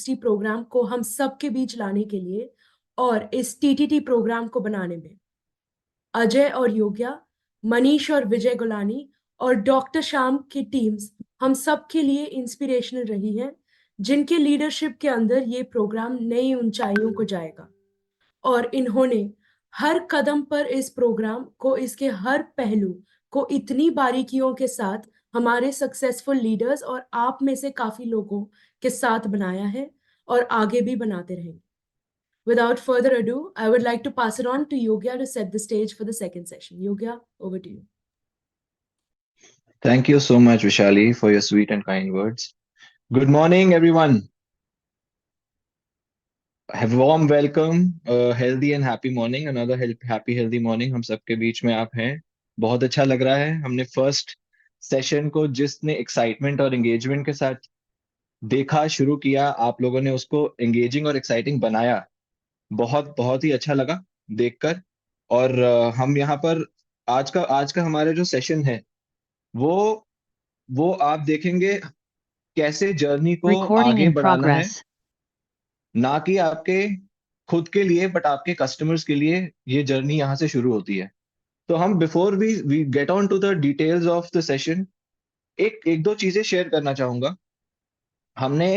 360 programme को हम सबके बीच लाने के लिए और इस टीटीटी प्रोग्राम को बनाने में अजय और योग्या, मनीष और विजय गुलानी और डॉक्टर श्याम की टीम्स हम सब के लिए इंस्पिरेशनल रही हैं, जिनके लीडरशिप के अंदर ये प्रोग्राम नई ऊंचाइयों को जाएगा। और इन्होंने हर कदम पर इस प्रोग्राम को, इसके हर पहलू को इतनी बारीकियों के साथ हमारे सक्सेसफुल लीडर्स और आप में से काफी लोगों के साथ बनाया है और आगे भी बनाते रहेंगे। Without further ado, I would like to pass it on to Yogya to set the stage for the second session. Yogya, over to you. Thank you so much, Vishali, for your sweet and kind words. Good morning, everyone. Have a warm welcome, healthy and happy morning. Another happy, healthy morning. हम सबके बीच में आप हैं. बहुत अच्छा लग रहा है. हमने फर्स्ट सेशन को जिसने एक्साइटमेंट और एंगेजमेंट के साथ देखा, शुरू किया, आप लोगों ने उसको एंगेजिंग और एक्साइटिंग बनाया. बहुत बहुत ही अच्छा लगा देखकर. और हम यहाँ पर आज का हमारा जो सेशन है वो वो आप देखेंगे कैसे जर्नी को Recording आगे in बढ़ाना है, progress. ना कि आपके खुद के लिए बट आपके कस्टमर्स के लिए. ये जर्नी यहाँ से शुरू होती है. तो हम before we get on to the details of the session, एक एक दो चीजें शेयर करना चाहूंगा. हमने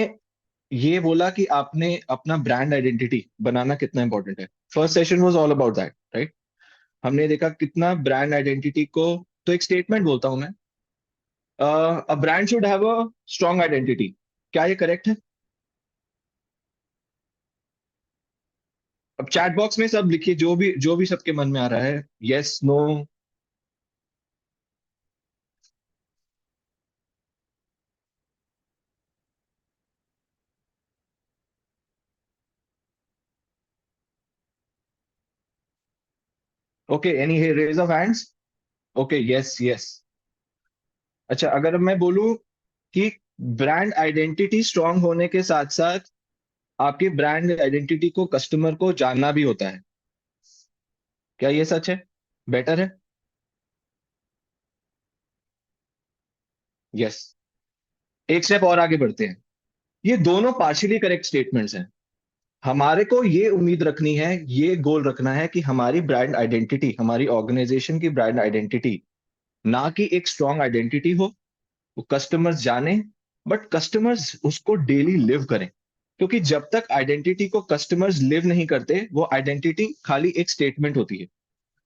ये बोला कि आपने अपना ब्रांड आइडेंटिटी बनाना कितना इंपॉर्टेंट है. First session was all about that, right. हमने देखा कितना ब्रांड आइडेंटिटी को, तो एक स्टेटमेंट बोलता हूं मैं, a brand should have a strong identity. क्या ये करेक्ट है? अब चैट बॉक्स में सब लिखिए, जो भी सबके मन में आ रहा है. Yes, no. Okay, any raise of hands. Okay, yes yes. अच्छा, अगर मैं बोलूं कि ब्रांड आइडेंटिटी स्ट्रांग होने के साथ साथ आपकी ब्रांड आइडेंटिटी को कस्टमर को जानना भी होता है, क्या ये सच है? बेटर है? यस. एक स्टेप और आगे बढ़ते हैं. ये दोनों पार्शियली करेक्ट स्टेटमेंट्स हैं. हमारे को ये उम्मीद रखनी है, ये गोल रखना है कि हमारी ब्रांड आइडेंटिटी, हमारी ऑर्गेनाइजेशन की ब्रांड आइडेंटिटी ना कि एक स्ट्रांग आइडेंटिटी हो, वो कस्टमर्स जाने, बट कस्टमर्स उसको डेली लिव करें. क्योंकि जब तक आइडेंटिटी को कस्टमर्स लिव नहीं करते, वो आइडेंटिटी खाली एक स्टेटमेंट होती है.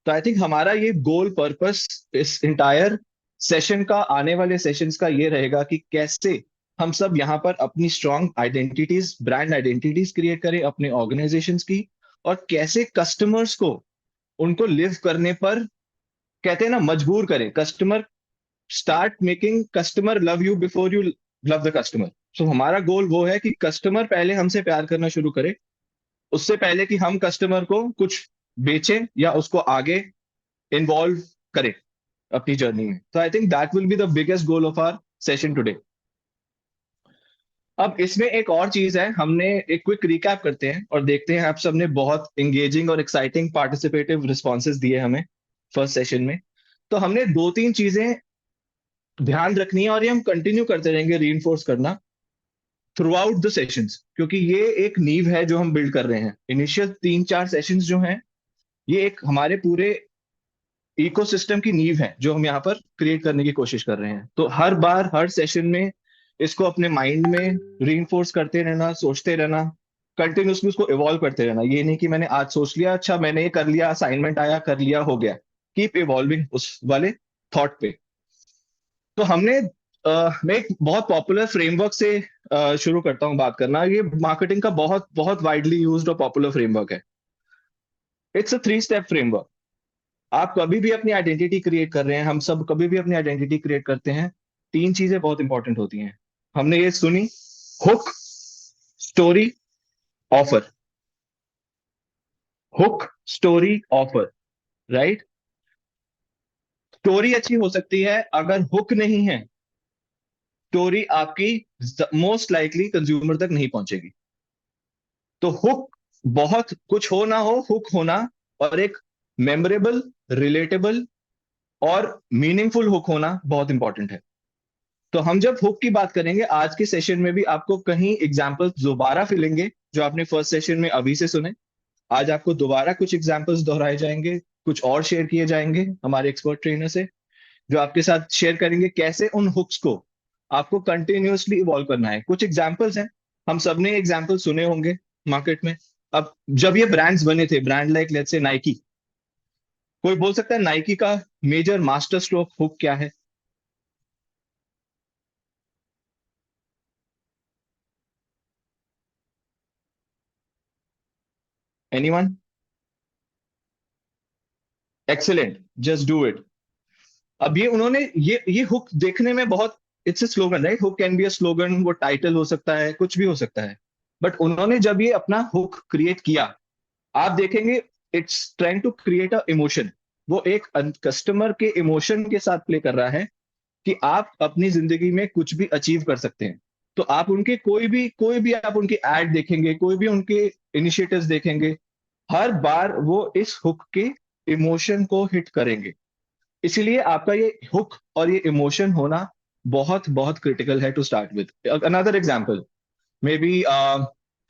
तो आई थिंक हमारा ये गोल पर्पस इस इंटायर सेशन का, आने वाले सेशंस का ये रहेगा कि कैसे हम सब यहाँ पर अपनी strong identities, brand identities create करें अपने ऑर्गेनाइजेशंस की, और कैसे कस्टमर्स को उनको लिव करने पर, कहते हैं ना, मजबूर करें. Customer start making customer love you before you love the customer. So हमारा गोल वो है कि कस्टमर पहले हमसे प्यार करना शुरू करे, उससे पहले कि हम कस्टमर को कुछ बेचें या उसको आगे इन्वॉल्व करें अपनी जर्नी में. तो I think that will be the biggest goal of our session today. अब इसमें एक और चीज है, हमने एक क्विक रिकैप करते हैं और देखते हैं. आप सबने बहुत एंगेजिंग और एक्साइटिंग पार्टिसिपेटिव रिस्पॉन्सेज दिए हमें फर्स्ट सेशन में. तो हमने दो तीन चीजें ध्यान रखनी है और ये हम कंटिन्यू करते रहेंगे रीइंफोर्स करना थ्रू आउट द सेशंस, क्योंकि ये एक नींव है जो हम बिल्ड कर रहे हैं. इनिशियल 3-4 सेशंस जो हैं, ये एक हमारे पूरे इकोसिस्टम की नींव है जो हम यहाँ पर क्रिएट करने की कोशिश कर रहे हैं. तो हर बार हर सेशन में इसको अपने माइंड में रीइंफोर्स करते रहना, सोचते रहना, कंटिन्यूसली उसको इवॉल्व करते रहना. ये नहीं कि मैंने आज सोच लिया, अच्छा मैंने ये कर लिया, असाइनमेंट आया, कर लिया, हो गया. कीप इवॉल्विंग उस वाले थॉट पे. तो हमने मैं एक बहुत पॉपुलर फ्रेमवर्क से शुरू करता हूँ बात करना. ये मार्केटिंग का बहुत बहुत वाइडली यूज्ड और पॉपुलर फ्रेमवर्क है. It's a 3 step framework. आप कभी भी अपनी आइडेंटिटी क्रिएट कर रहे हैं, हम सब कभी भी अपनी आइडेंटिटी क्रिएट करते हैं, 3 चीजें बहुत इंपॉर्टेंट होती हैं. हमने ये सुनी, hook, story, offer. Hook, story, offer, right. Story अच्छी हो सकती है, अगर हुक नहीं है, स्टोरी आपकी मोस्ट लाइकली कंज्यूमर तक नहीं पहुंचेगी. तो हुक, बहुत कुछ हो ना हो, हुक होना, और एक मेमोरेबल, रिलेटेबल और मीनिंगफुल हुक होना बहुत इंपॉर्टेंट है. तो हम जब हुक की बात करेंगे आज के सेशन में भी आपको कहीं एग्जांपल्स दोबारा मिलेंगे जो आपने फर्स्ट सेशन में अभी से सुने। आज आपको दोबारा कुछ एग्जांपल्स दोहराए जाएंगे, कुछ और शेयर किए जाएंगे हमारे एक्सपर्ट ट्रेनर से, जो आपके साथ शेयर करेंगे कैसे उन हुक्स को आपको कंटिन्यूअसली इवॉल्व करना है। कुछ एग्जांपल्स हैं, हम सबने एग्जांपल सुने होंगे मार्केट में। अब जब ये ब्रांड्स बने थे, brand like let's say Nike, कोई बोल सकता है नाइकी का मेजर मास्टर स्ट्रोक हुक क्या है? Anyone? Excellent, just do it. अब ये उन्होंने ये हुक देखने में बहुत, it's a slogan right, hook can be a slogan, वो टाइटल हो सकता है, कुछ भी हो सकता है। बट उन्होंने जब ये अपना हुक क्रिएट किया, आप देखेंगे it's trying to create a emotion. वो एक कस्टमर के इमोशन के साथ प्ले कर रहा है कि आप अपनी जिंदगी में कुछ भी अचीव कर सकते हैं। तो आप उनके कोई भी आप उनकी एड देखेंगे, कोई भी उनके इनिशिएटिव्स देखेंगे, हर बार वो इस हुक के इमोशन को हिट करेंगे। इसीलिए आपका ये हुक और ये इमोशन होना बहुत बहुत क्रिटिकल है to start with. Another example maybe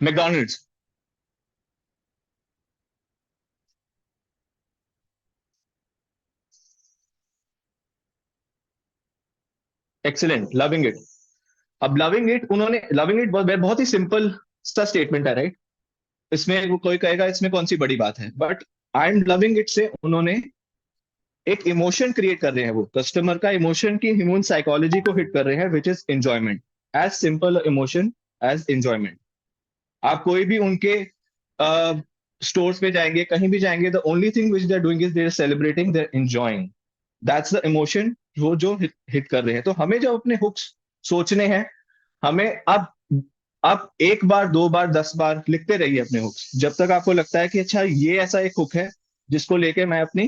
McDonald's. Excellent, loving it. अब लविंग इट, उन्होंने लविंग इट बहुत बहुत ही सिंपल सा स्टेटमेंट है राइट। इसमें वो कोई कहेगा इसमें कौन सी बड़ी बात है, but I am loving it से उन्होंने एक इमोशन क्रिएट कर रहे हैं, वो कस्टमर का इमोशन की ह्यूमन साइकोलॉजी को हिट कर रहे हैं, which is enjoyment. As simple emotion as enjoyment. आप कोई भी उनके स्टोर्स पे जाएंगे, कहीं भी जाएंगे, the only thing which they are doing is they are celebrating, they are enjoying. That's the emotion वो जो हिट कर रहे हैं। तो हमें जब अपने हुक्स सोचने हैं, हमें अब आप एक बार, दो बार, 10 बार लिखते रहिए अपने हुक्स, जब तक आपको लगता है कि अच्छा ये ऐसा एक हुक है जिसको लेके मैं अपनी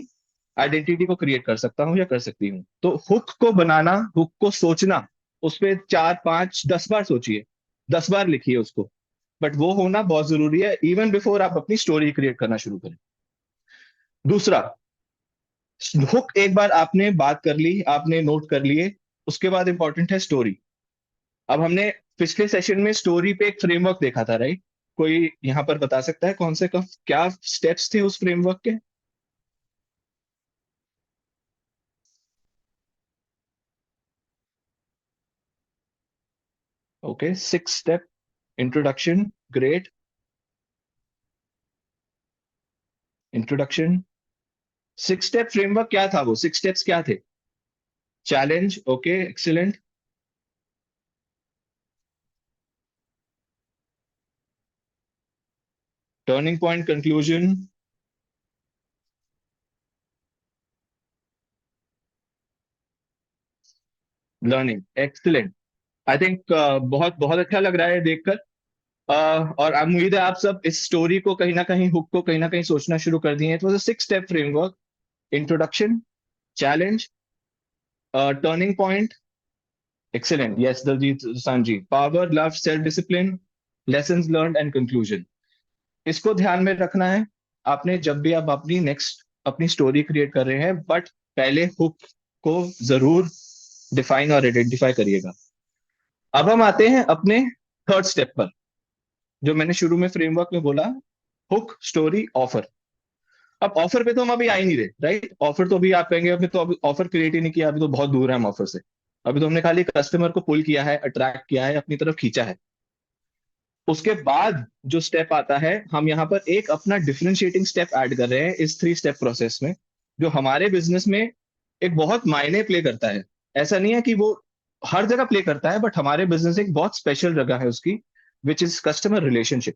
आइडेंटिटी को क्रिएट कर सकता हूँ या कर सकती हूँ। तो हुक को बनाना, हुक को सोचना, उस पर 4, 5, 10 बार सोचिए, 10 बार लिखिए उसको। बट वो होना बहुत जरूरी है इवन बिफोर आप अपनी स्टोरी क्रिएट करना शुरू करें। दूसरा, हुक एक बार आपने बात कर ली, आपने नोट कर लिए, उसके बाद इंपॉर्टेंट है स्टोरी। अब हमने पिछले सेशन में स्टोरी पे एक फ्रेमवर्क देखा था राइट। कोई यहाँ पर बता सकता है कौन से क्या स्टेप्स थे उस फ्रेमवर्क के? Okay, 6 step introduction, great. Introduction, 6 step framework क्या था? वो 6 स्टेप्स क्या थे? Challenge, okay excellent. Turning point, conclusion, learning, excellent. I think बहुत बहुत अच्छा लग रहा है देखकर। और उम्मीद है आप सब इस स्टोरी को कहीं ना कहीं, हुक को कहीं ना कहीं सोचना शुरू कर दिए हैं। It was a 6 step framework. Introduction, challenge, turning point, excellent, yes Daljit Dosanjh ji. Power, love, self discipline, lessons learn and conclusion. इसको ध्यान में रखना है आपने जब भी आप अपनी नेक्स्ट अपनी स्टोरी क्रिएट कर रहे हैं। बट पहले हुक को जरूर डिफाइन और आइडेंटिफाई करिएगा। अब हम आते हैं अपने थर्ड स्टेप पर, जो मैंने शुरू में फ्रेमवर्क में बोला, हुक, स्टोरी, ऑफर। अब ऑफर पे तो हम अभी आ ही नहीं रहे राइट। ऑफर तो अभी आप कहेंगे अभी तो अभी ऑफर क्रिएट ही नहीं किया, अभी तो बहुत दूर है हम ऑफर से। अभी तो हमने खाली कस्टमर को पुल किया है, अट्रैक्ट किया है, अपनी तरफ खींचा है। उसके बाद जो स्टेप आता है, हम यहाँ पर एक अपना डिफरेंशिएटिंग स्टेप ऐड कर रहे हैं इस 3 स्टेप प्रोसेस में, जो हमारे बिजनेस में एक बहुत मायने प्ले करता है। ऐसा नहीं है कि वो हर जगह प्ले करता है, बट हमारे बिजनेस एक बहुत स्पेशल जगह है उसकी, विच इज कस्टमर रिलेशनशिप।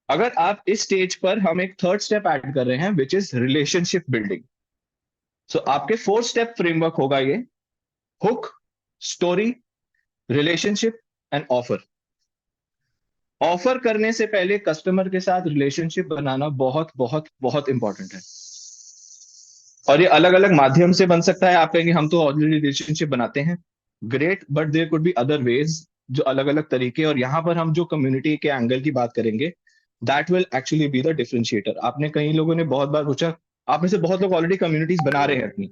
अगर आप इस स्टेज पर, हम एक थर्ड स्टेप ऐड कर रहे हैं विच इज रिलेशनशिप बिल्डिंग। सो आपके 4 स्टेप फ्रेमवर्क होगा ये: hook, story, relationship and offer. Offer करने से पहले कस्टमर के साथ रिलेशनशिप बनाना बहुत बहुत बहुत इंपॉर्टेंट है। और ये अलग अलग माध्यम से बन सकता है। आप कहेंगे हम तो ऑलरेडी रिलेशनशिप बनाते हैं, great, but there could be other ways, जो अलग अलग तरीके। और यहाँ पर हम जो कम्युनिटी के एंगल की बात करेंगे, that will actually be the differentiator. आपने कई लोगों ने बहुत बार पूछा, आप में से बहुत लोग ऑलरेडी कम्युनिटीज बना रहे हैं अपनी,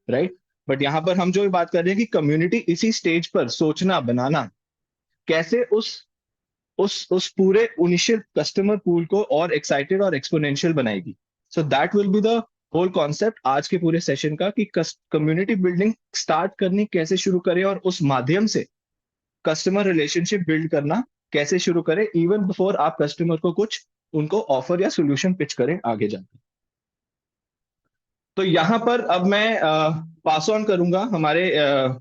राइट? बट यहाँ पर हम जो बात कर रहे हैं कि कम्युनिटी इसी स्टेज पर सोचना बनाना कैसे उस पूरे इनिशियल कस्टमर पूल को और एक्साइटेड और एक्सपोनेंशियल बनाएगी. So that will be the whole concept आज के पूरे सेशन का कि कम्युनिटी बिल्डिंग स्टार्ट करनी कैसे शुरू करें और उस माध्यम से कस्टमर रिलेशनशिप बिल्ड करना कैसे शुरू करें इवन बिफोर आप कस्टमर को कुछ उनको ऑफर या सोल्यूशन पिच करें आगे जाकर. तो यहाँ पर अब मैं पास ऑन करूंगा हमारे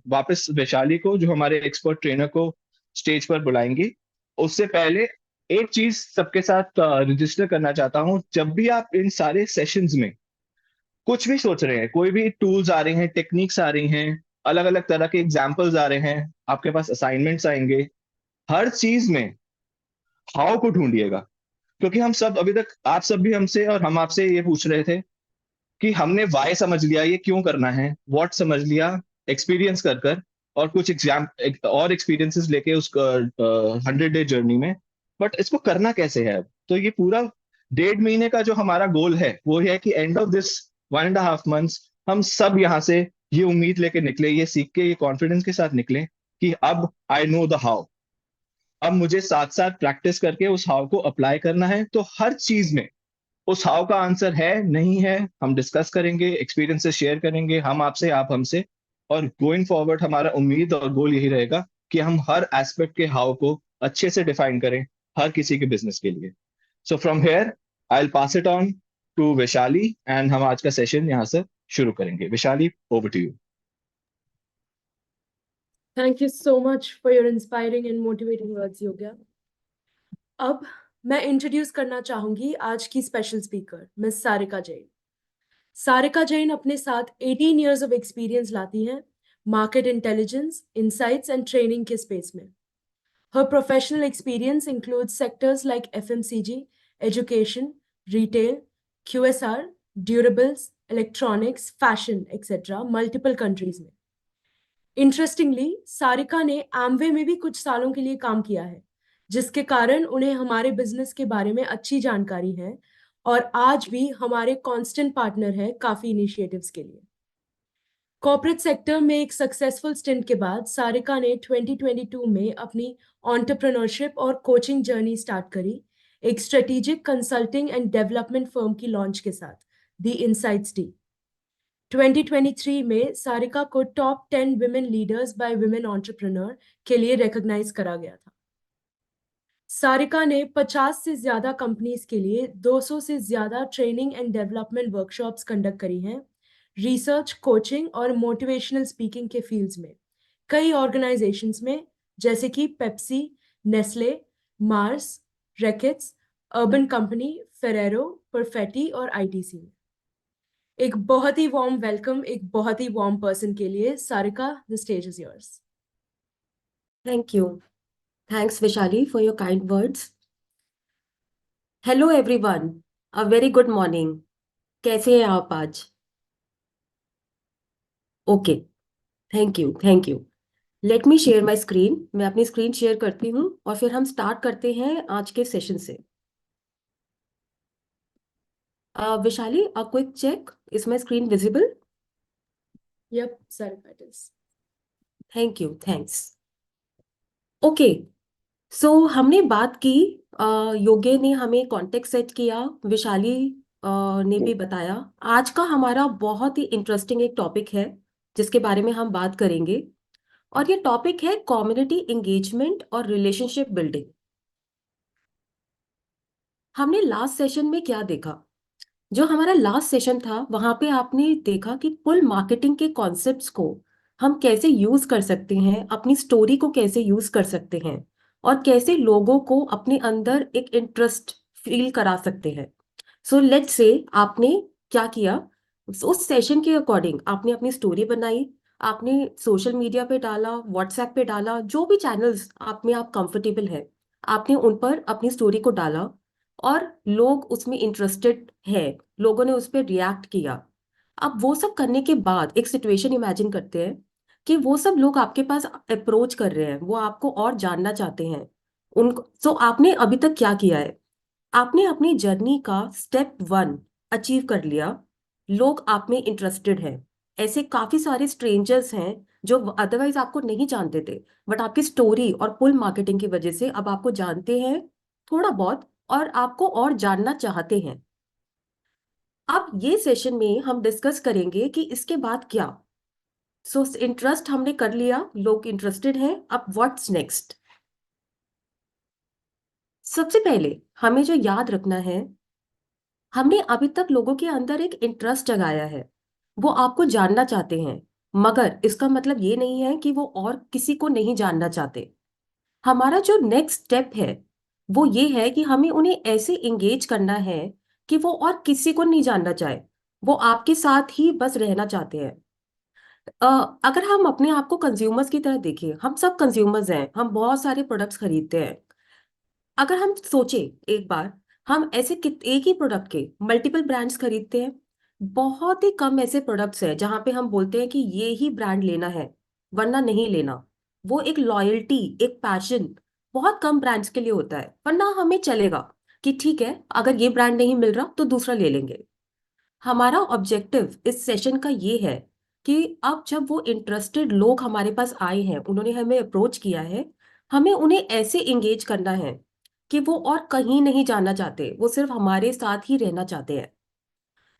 वापस वैशाली को, जो हमारे एक्सपर्ट ट्रेनर को स्टेज पर बुलाएंगी. उससे पहले एक चीज सबके साथ रजिस्टर करना चाहता हूं. जब भी आप इन सारे सेशंस में कुछ भी सोच रहे हैं, कोई भी टूल्स आ रहे हैं, टेक्निक्स आ रही हैं, अलग अलग तरह के एग्जाम्पल्स आ रहे हैं, आपके पास असाइनमेंट्स आएंगे, हर चीज में हाउ को ढूंढिएगा. क्योंकि हम सब अभी तक, आप सब भी हमसे और हम आपसे ये पूछ रहे थे कि हमने वाई समझ लिया, ये क्यों करना है, व्हाट समझ लिया एक्सपीरियंस कर कर, और कुछ एग्जाम और एक्सपीरियंसेस लेके उस 100 डे जर्नी में. बट इसको करना कैसे है अब? तो ये पूरा 1.5 महीने का जो हमारा गोल है वो ये है कि एंड ऑफ दिस 1.5 months हम सब यहाँ से ये उम्मीद लेके निकले, ये सीख के, ये कॉन्फिडेंस के साथ निकले कि अब आई नो द हाउ. अब मुझे साथ साथ प्रैक्टिस करके उस हाउ को अप्लाई करना है. तो हर चीज में उस हाउ का आंसर है नहीं है हम डिस्कस करेंगे, एक्सपीरियंसेस शेयर करेंगे, हम आपसे आप हमसे. और गोइंग फॉरवर्ड हमारा उम्मीद और गोल यही रहेगा कि हम हर एस्पेक्ट के हाउ को अच्छे से डिफाइन करें हर किसी के बिजनेस के लिए. So from here I will pass it on to Vaishali and हम आज का सेशन यहाँ से शुरू करेंगे. Vaishali, over to you. Thank you so much for your inspiring and motivating words, Yogya. अब मैं इंट्रोड्यूस करना चाहूंगी आज की special speaker miss Sarika Jain. Sarika Jain अपने साथ 18 years of experience लाती हैं market intelligence, insights and training के स्पेस में. Her professional experience includes sectors like FMCG, education, retail, QSR, durables, electronics, fashion, etc. multiple countries में. इंटरेस्टिंगली सारिका ने एमवे में भी कुछ सालों के लिए काम किया है, जिसके कारण उन्हें हमारे बिजनेस के बारे में अच्छी जानकारी है और आज भी हमारे कांस्टेंट पार्टनर है काफी इनिशिएटिव्स के लिए. कॉर्पोरेट सेक्टर में एक सक्सेसफुल स्टिंट के बाद सारिका ने 2022 में अपनी एंटरप्रेन्योरशिप और कोचिंग जर्नी स्टार्ट करी एक strategic consulting and development firm की लॉन्च के साथ, द इनसाइट्स टी. 2023 में सारिका को top 10 women leaders by women entrepreneur के लिए रिकॉग्नाइज करा गया था. सारिका ने 50 से ज्यादा कंपनीज के लिए 200 से ज्यादा training and development workshops conduct करी हैं रिसर्च, कोचिंग और मोटिवेशनल स्पीकिंग के फील्ड्स में कई ऑर्गेनाइजेशंस में, जैसे कि Pepsi, Nestle, Mars, Reckitts, Urban Company, Ferrero, Perfetti और आईटीसी में. एक बहुत ही वार्म वेलकम एक बहुत ही वार्म पर्सन के लिए. Sarika, the stage is yours. Thank you. Thanks, Vishali, for your kind words. Hello, everyone. A very good morning. कैसे हैं आप आज? Okay, thank you, thank you. Let me share my screen. मैं अपनी स्क्रीन शेयर करती हूँ और फिर हम स्टार्ट करते हैं आज के सेशन से. Vishali, a quick check, is my screen visible? Yup, Sarika it is. Thank you, thanks. Okay, so हमने बात की, योगे ने हमें कॉन्टेक्स्ट सेट किया, विशाली ने भी बताया. आज का हमारा बहुत ही इंटरेस्टिंग एक टॉपिक है जिसके बारे में हम बात करेंगे, और ये टॉपिक है कम्युनिटी एंगेजमेंट और रिलेशनशिप बिल्डिंग. हमने लास्ट सेशन में क्या देखा? जो हमारा लास्ट सेशन था वहां पे आपने देखा कि पुल मार्केटिंग के कॉन्सेप्ट्स को हम कैसे यूज कर सकते हैं, अपनी स्टोरी को कैसे यूज कर सकते हैं, और कैसे लोगों को अपने अंदर एक इंटरेस्ट फील करा सकते हैं. सो लेट्स से आपने क्या किया, उस सेशन के अकॉर्डिंग आपने अपनी स्टोरी बनाई, आपने सोशल मीडिया पे डाला, व्हाट्सएप पे डाला, जो भी चैनल्स आप में आप कंफर्टेबल है, आपने उन पर अपनी स्टोरी को डाला और लोग उसमें इंटरेस्टेड है, लोगों ने उस पर रिएक्ट किया. अब वो सब करने के बाद एक सिचुएशन इमेजिन करते हैं कि वो सब लोग आपके पास अप्रोच कर रहे हैं, वो आपको और जानना चाहते हैं. उनको सो आपने अभी तक क्या किया है? आपने अपनी जर्नी का स्टेप 1 अचीव कर लिया. लोग आप में इंटरेस्टेड हैं, ऐसे काफी सारे स्ट्रेंजर्स हैं जो अदरवाइज आपको नहीं जानते थे, बट आपकी स्टोरी और पुल मार्केटिंग की वजह से अब आपको जानते हैं थोड़ा बहुत और आपको और जानना चाहते हैं। अब ये सेशन में हम डिस्कस करेंगे कि इसके बाद क्या। सो इंटरेस्ट हमने कर लिया, लोग इंटरेस्टेड हैं, अब व्हाट्स नेक्स्ट। सबसे पहले हमें जो याद रखना है, हमने अभी तक लोगों के अंदर एक इंटरेस्ट जगाया है, वो आपको जानना चाहते हैं, मगर इसका मतलब ये नहीं है कि वो और किसी को नहीं जानना चाहते। हमारा जो नेक्स्ट स्टेप है वो ये है कि हमें उन्हें ऐसे इंगेज करना है कि वो और किसी को नहीं जानना चाहे, वो आपके साथ ही बस रहना चाहते हैं। अ, अगर हम अपने आप को कंज्यूमर्स की तरह देखें, हम सब कंज्यूमर्स हैं, हम बहुत सारे प्रोडक्ट्स खरीदते हैं। अगर हम सोचे एक बार, हम ऐसे एक ही प्रोडक्ट के मल्टीपल ब्रांड्स खरीदते हैं। बहुत ही कम ऐसे प्रोडक्ट्स हैं जहां पे हम बोलते हैं कि ये ही ब्रांड लेना है वरना नहीं लेना। वो एक लॉयल्टी, एक पैशन बहुत कम ब्रांड्स के लिए होता है, वरना हमें चलेगा कि ठीक है अगर ये ब्रांड नहीं मिल रहा तो दूसरा ले लेंगे। हमारा ऑब्जेक्टिव इस सेशन का ये है कि अब जब वो इंटरेस्टेड लोग हमारे पास आए हैं, उन्होंने हमें अप्रोच किया है, हमें उन्हें ऐसे इंगेज करना है कि वो और कहीं नहीं जाना चाहते, वो सिर्फ हमारे साथ ही रहना चाहते हैं।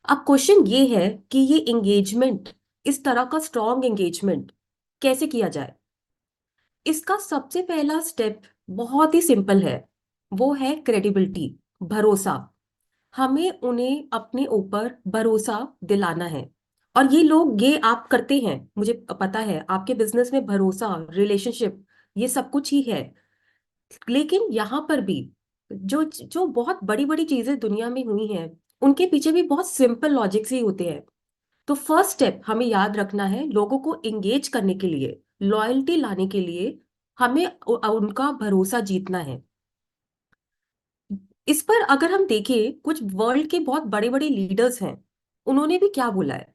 अब क्वेश्चन ये है कि ये इंगेजमेंट, इस तरह का स्ट्रॉन्ग इंगेजमेंट कैसे किया जाए। इसका सबसे पहला स्टेप बहुत ही सिंपल है, वो है क्रेडिबिलिटी, भरोसा। हमें उन्हें अपने ऊपर भरोसा दिलाना है। और ये लोग, ये आप करते हैं, मुझे पता है आपके बिजनेस में भरोसा, रिलेशनशिप, ये सब कुछ ही है। लेकिन यहाँ पर भी जो जो बहुत बड़ी बड़ी चीजें दुनिया में हुई हैं, उनके पीछे भी बहुत सिंपल लॉजिक्स ही होते हैं। तो फर्स्ट स्टेप हमें याद रखना है, लोगों को इंगेज करने के लिए, लॉयल्टी लाने के लिए हमें उनका भरोसा जीतना है। इस पर अगर हम देखें, कुछ वर्ल्ड के बहुत बड़े बड़े लीडर्स हैं, उन्होंने भी क्या बोला है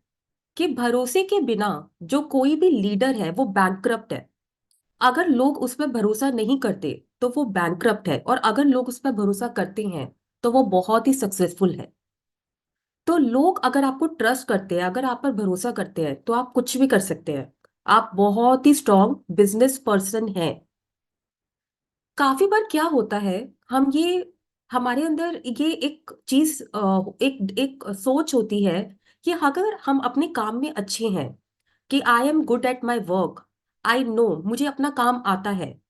कि भरोसे के बिना जो कोई भी लीडर है वो बैंकक्रप्ट है। अगर लोग उस पर भरोसा नहीं करते तो वो बैंकक्रप्ट है, और अगर लोग उस पर भरोसा करते हैं तो वो बहुत ही सक्सेसफुल है। तो लोग अगर आपको ट्रस्ट करते हैं, अगर आप पर भरोसा करते हैं, तो आप कुछ भी कर सकते हैं। आप बहुत ही स्ट्रांग बिजनेस पर्सन हैं। काफी बार क्या होता है, हम ये, हमारे अंदर ये एक चीज, एक एक सोच होती है कि अगर हम अपने काम में अच्छे हैं, कि I am good at my work, I know, मुझे अपना काम आता है,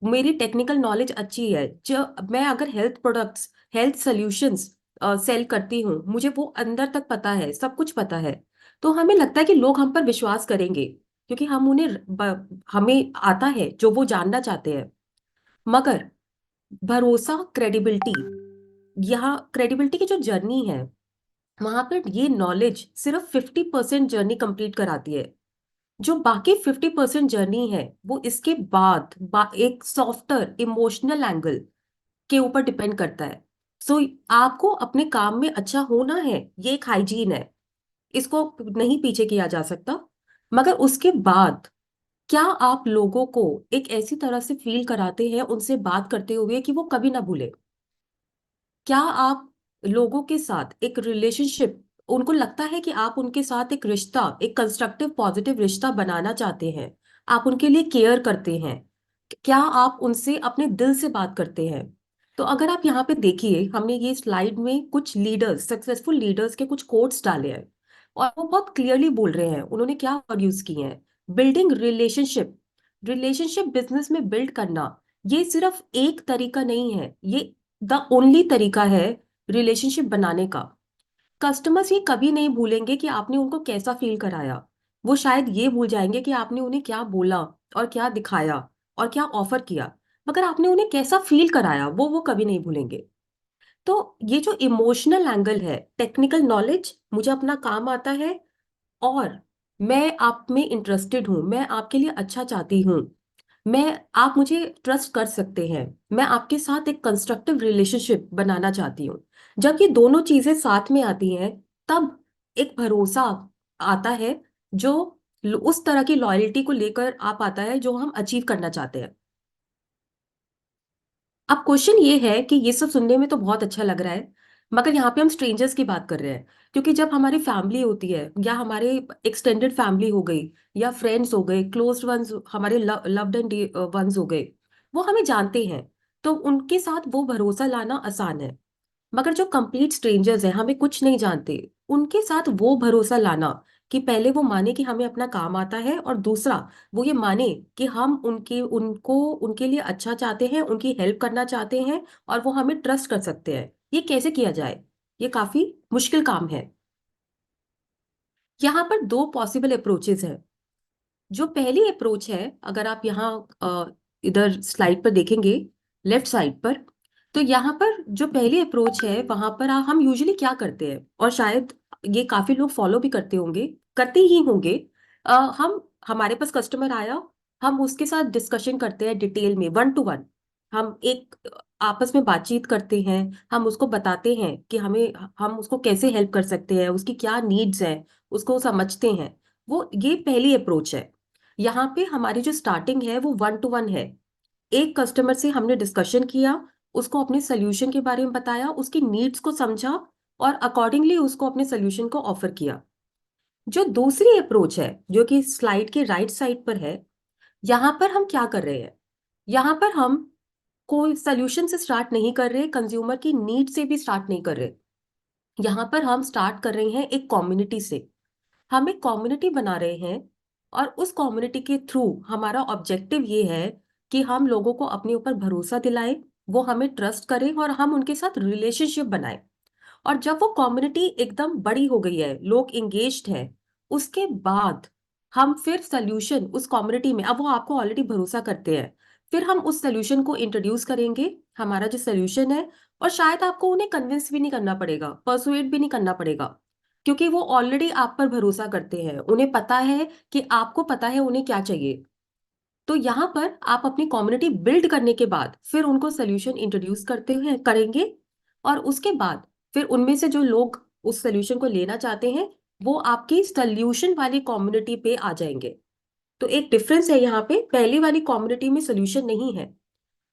मेरी टेक्निकल नॉलेज अच्छी है, जो मैं अगर health products, health solutions sell करती हूँ, मुझे वो अंदर तक पता है, सब कुछ पता है, तो हमें लगता है कि लोग हम पर विश्वास करेंगे, क्योंकि हम उन्हें हमें आता है जो वो जानना चाहते हैं। मगर भरोसा, क्रेडिबिलिटी, यहाँ क्रेडिबिलिटी की जो जर्नी है, वहां पर ये नॉलेज सिर्फ 50% जर्नी कंप्लीट कराती है। जो बाकी 50% जर्नी है वो इसके बाद एक सॉफ्टर इमोशनल एंगल के ऊपर डिपेंड करता है। सो आपको अपने काम में अच्छा होना है, ये एक हाइजीन है, इसको नहीं पीछे किया जा सकता। मगर उसके बाद क्या आप लोगों को एक ऐसी तरह से फील कराते हैं उनसे बात करते हुए कि वो कभी ना भूले। क्या आप लोगों के साथ एक रिलेशनशिप, उनको लगता है कि आप उनके साथ एक रिश्ता, एक कंस्ट्रक्टिव पॉजिटिव रिश्ता बनाना चाहते हैं, आप उनके लिए केयर करते हैं, क्या आप उनसे अपने दिल से बात करते हैं। तो अगर आप यहाँ पे देखिए, हमने ये स्लाइड में कुछ लीडर्स, सक्सेसफुल लीडर्स के कुछ कोट्स डाले हैं, और वो बहुत क्लियरली बोल रहे हैं, उन्होंने क्या वर्ड यूज किए हैं। बिल्डिंग रिलेशनशिप, रिलेशनशिप बिजनेस में बिल्ड करना, ये सिर्फ एक तरीका नहीं है, ये द ओनली तरीका है रिलेशनशिप बनाने का। कस्टमर्स ये कभी नहीं भूलेंगे कि आपने उनको कैसा फील कराया, वो शायद ये भूल जाएंगे कि आपने उन्हें क्या बोला और क्या दिखाया और क्या ऑफर किया, मगर आपने उन्हें कैसा फील कराया वो कभी नहीं भूलेंगे। तो ये जो इमोशनल एंगल है, टेक्निकल नॉलेज, मुझे अपना काम आता है, और मैं आप में इंटरेस्टेड हूँ, मैं आपके लिए अच्छा चाहती हूँ, मैं, आप मुझे ट्रस्ट कर सकते हैं, मैं आपके साथ एक कंस्ट्रक्टिव रिलेशनशिप बनाना चाहती हूँ। जब ये दोनों चीजें साथ में आती हैं, तब एक भरोसा आता है, जो उस तरह की लॉयल्टी को लेकर आप आता है जो हम अचीव करना चाहते हैं। अब क्वेश्चन ये है कि ये सब सुनने में तो बहुत अच्छा लग रहा है, मगर यहाँ पे हम स्ट्रेंजर्स की बात कर रहे हैं, क्योंकि जब हमारी फैमिली होती है या हमारे एक्सटेंडेड फैमिली हो गई या फ्रेंड्स हो गए, क्लोज्ड वंस, हमारे लव्ड एंड वंस हो गए, वो हमें जानते हैं, तो उनके साथ वो भरोसा लाना आसान है। मगर जो कंप्लीट स्ट्रेंजर्स हैं, हमें कुछ नहीं जानते, उनके साथ वो भरोसा लाना कि पहले वो माने कि हमें अपना काम आता है, और दूसरा वो ये माने कि हम उनके लिए अच्छा चाहते हैं, उनकी हेल्प करना चाहते हैं, और वो हमें ट्रस्ट कर सकते हैं, ये कैसे किया जाए? ये काफी मुश्किल काम है। यहाँ पर दो पॉसिबल अप्रोचेस हैं। जो पहली अप्रोच है, अगर आप यहाँ इधर स्लाइड पर देखेंगे, लेफ्ट साइड पर, तो यहाँ पर जो पहली अप्रोच है, वहां पर हम यूजुअली क्या करते हैं, और शायद ये काफी लोग फॉलो भी करते ही होंगे। हम हमारे पास कस्टमर आया, हम उसके साथ डिस्कशन करते हैं डिटेल में, 1 to 1। हम एक आपस में बातचीत करते हैं, हम उसको बताते हैं कि हम उसको कैसे हेल्प कर सकते हैं, उसकी क्या नीड्स हैं, उसको समझते हैं। ये पहली अप्रोच है। यहाँ पे हमारी जो स्टार्टिंग है वो 1 to 1 है। एक कस्टमर से हमने डिस्कशन किया, उसको अपने सोल्यूशन के बारे में बताया, उसकी नीड्स को समझा, और अकॉर्डिंगली उसको अपने सोल्यूशन को ऑफर किया। जो दूसरी अप्रोच है, जो कि स्लाइड के राइट साइड पर है, यहाँ पर हम क्या कर रहे हैं? यहाँ पर हम कोई सोल्यूशन से स्टार्ट नहीं कर रहे, कंज्यूमर की नीड से भी स्टार्ट नहीं कर रहे। यहाँ पर हम स्टार्ट कर रहे हैं एक कम्युनिटी से। हम एक कम्युनिटी बना रहे हैं, और उस कम्युनिटी के थ्रू हमारा ऑब्जेक्टिव ये है कि हम लोगों को अपने ऊपर भरोसा दिलाएं, वो हमें ट्रस्ट करें, और हम उनके साथ रिलेशनशिप बनाएं। और जब वो कम्युनिटी एकदम बड़ी हो गई है, लोग इंगेज्ड हैं, उसके बाद हम फिर सोल्यूशन उस कम्युनिटी में, अब वो आपको ऑलरेडी भरोसा करते हैं, फिर हम उस सोल्यूशन को इंट्रोड्यूस करेंगे, हमारा जो सोल्यूशन है। और शायद आपको उन्हें कन्विंस भी नहीं करना पड़ेगा, परसुएड भी नहीं करना पड़ेगा, क्योंकि वो ऑलरेडी आप पर भरोसा करते हैं, उन्हें पता है कि आपको पता है उन्हें क्या चाहिए। तो यहाँ पर आप अपनी कम्युनिटी बिल्ड करने के बाद फिर उनको सोल्यूशन इंट्रोड्यूस करेंगे, और उसके बाद फिर उनमें से जो लोग उस सोल्यूशन को लेना चाहते हैं, वो आपकी सोल्यूशन वाली कम्युनिटी पे आ जाएंगे। तो एक डिफरेंस है यहाँ पे, पहली वाली कम्युनिटी में सोल्यूशन नहीं है,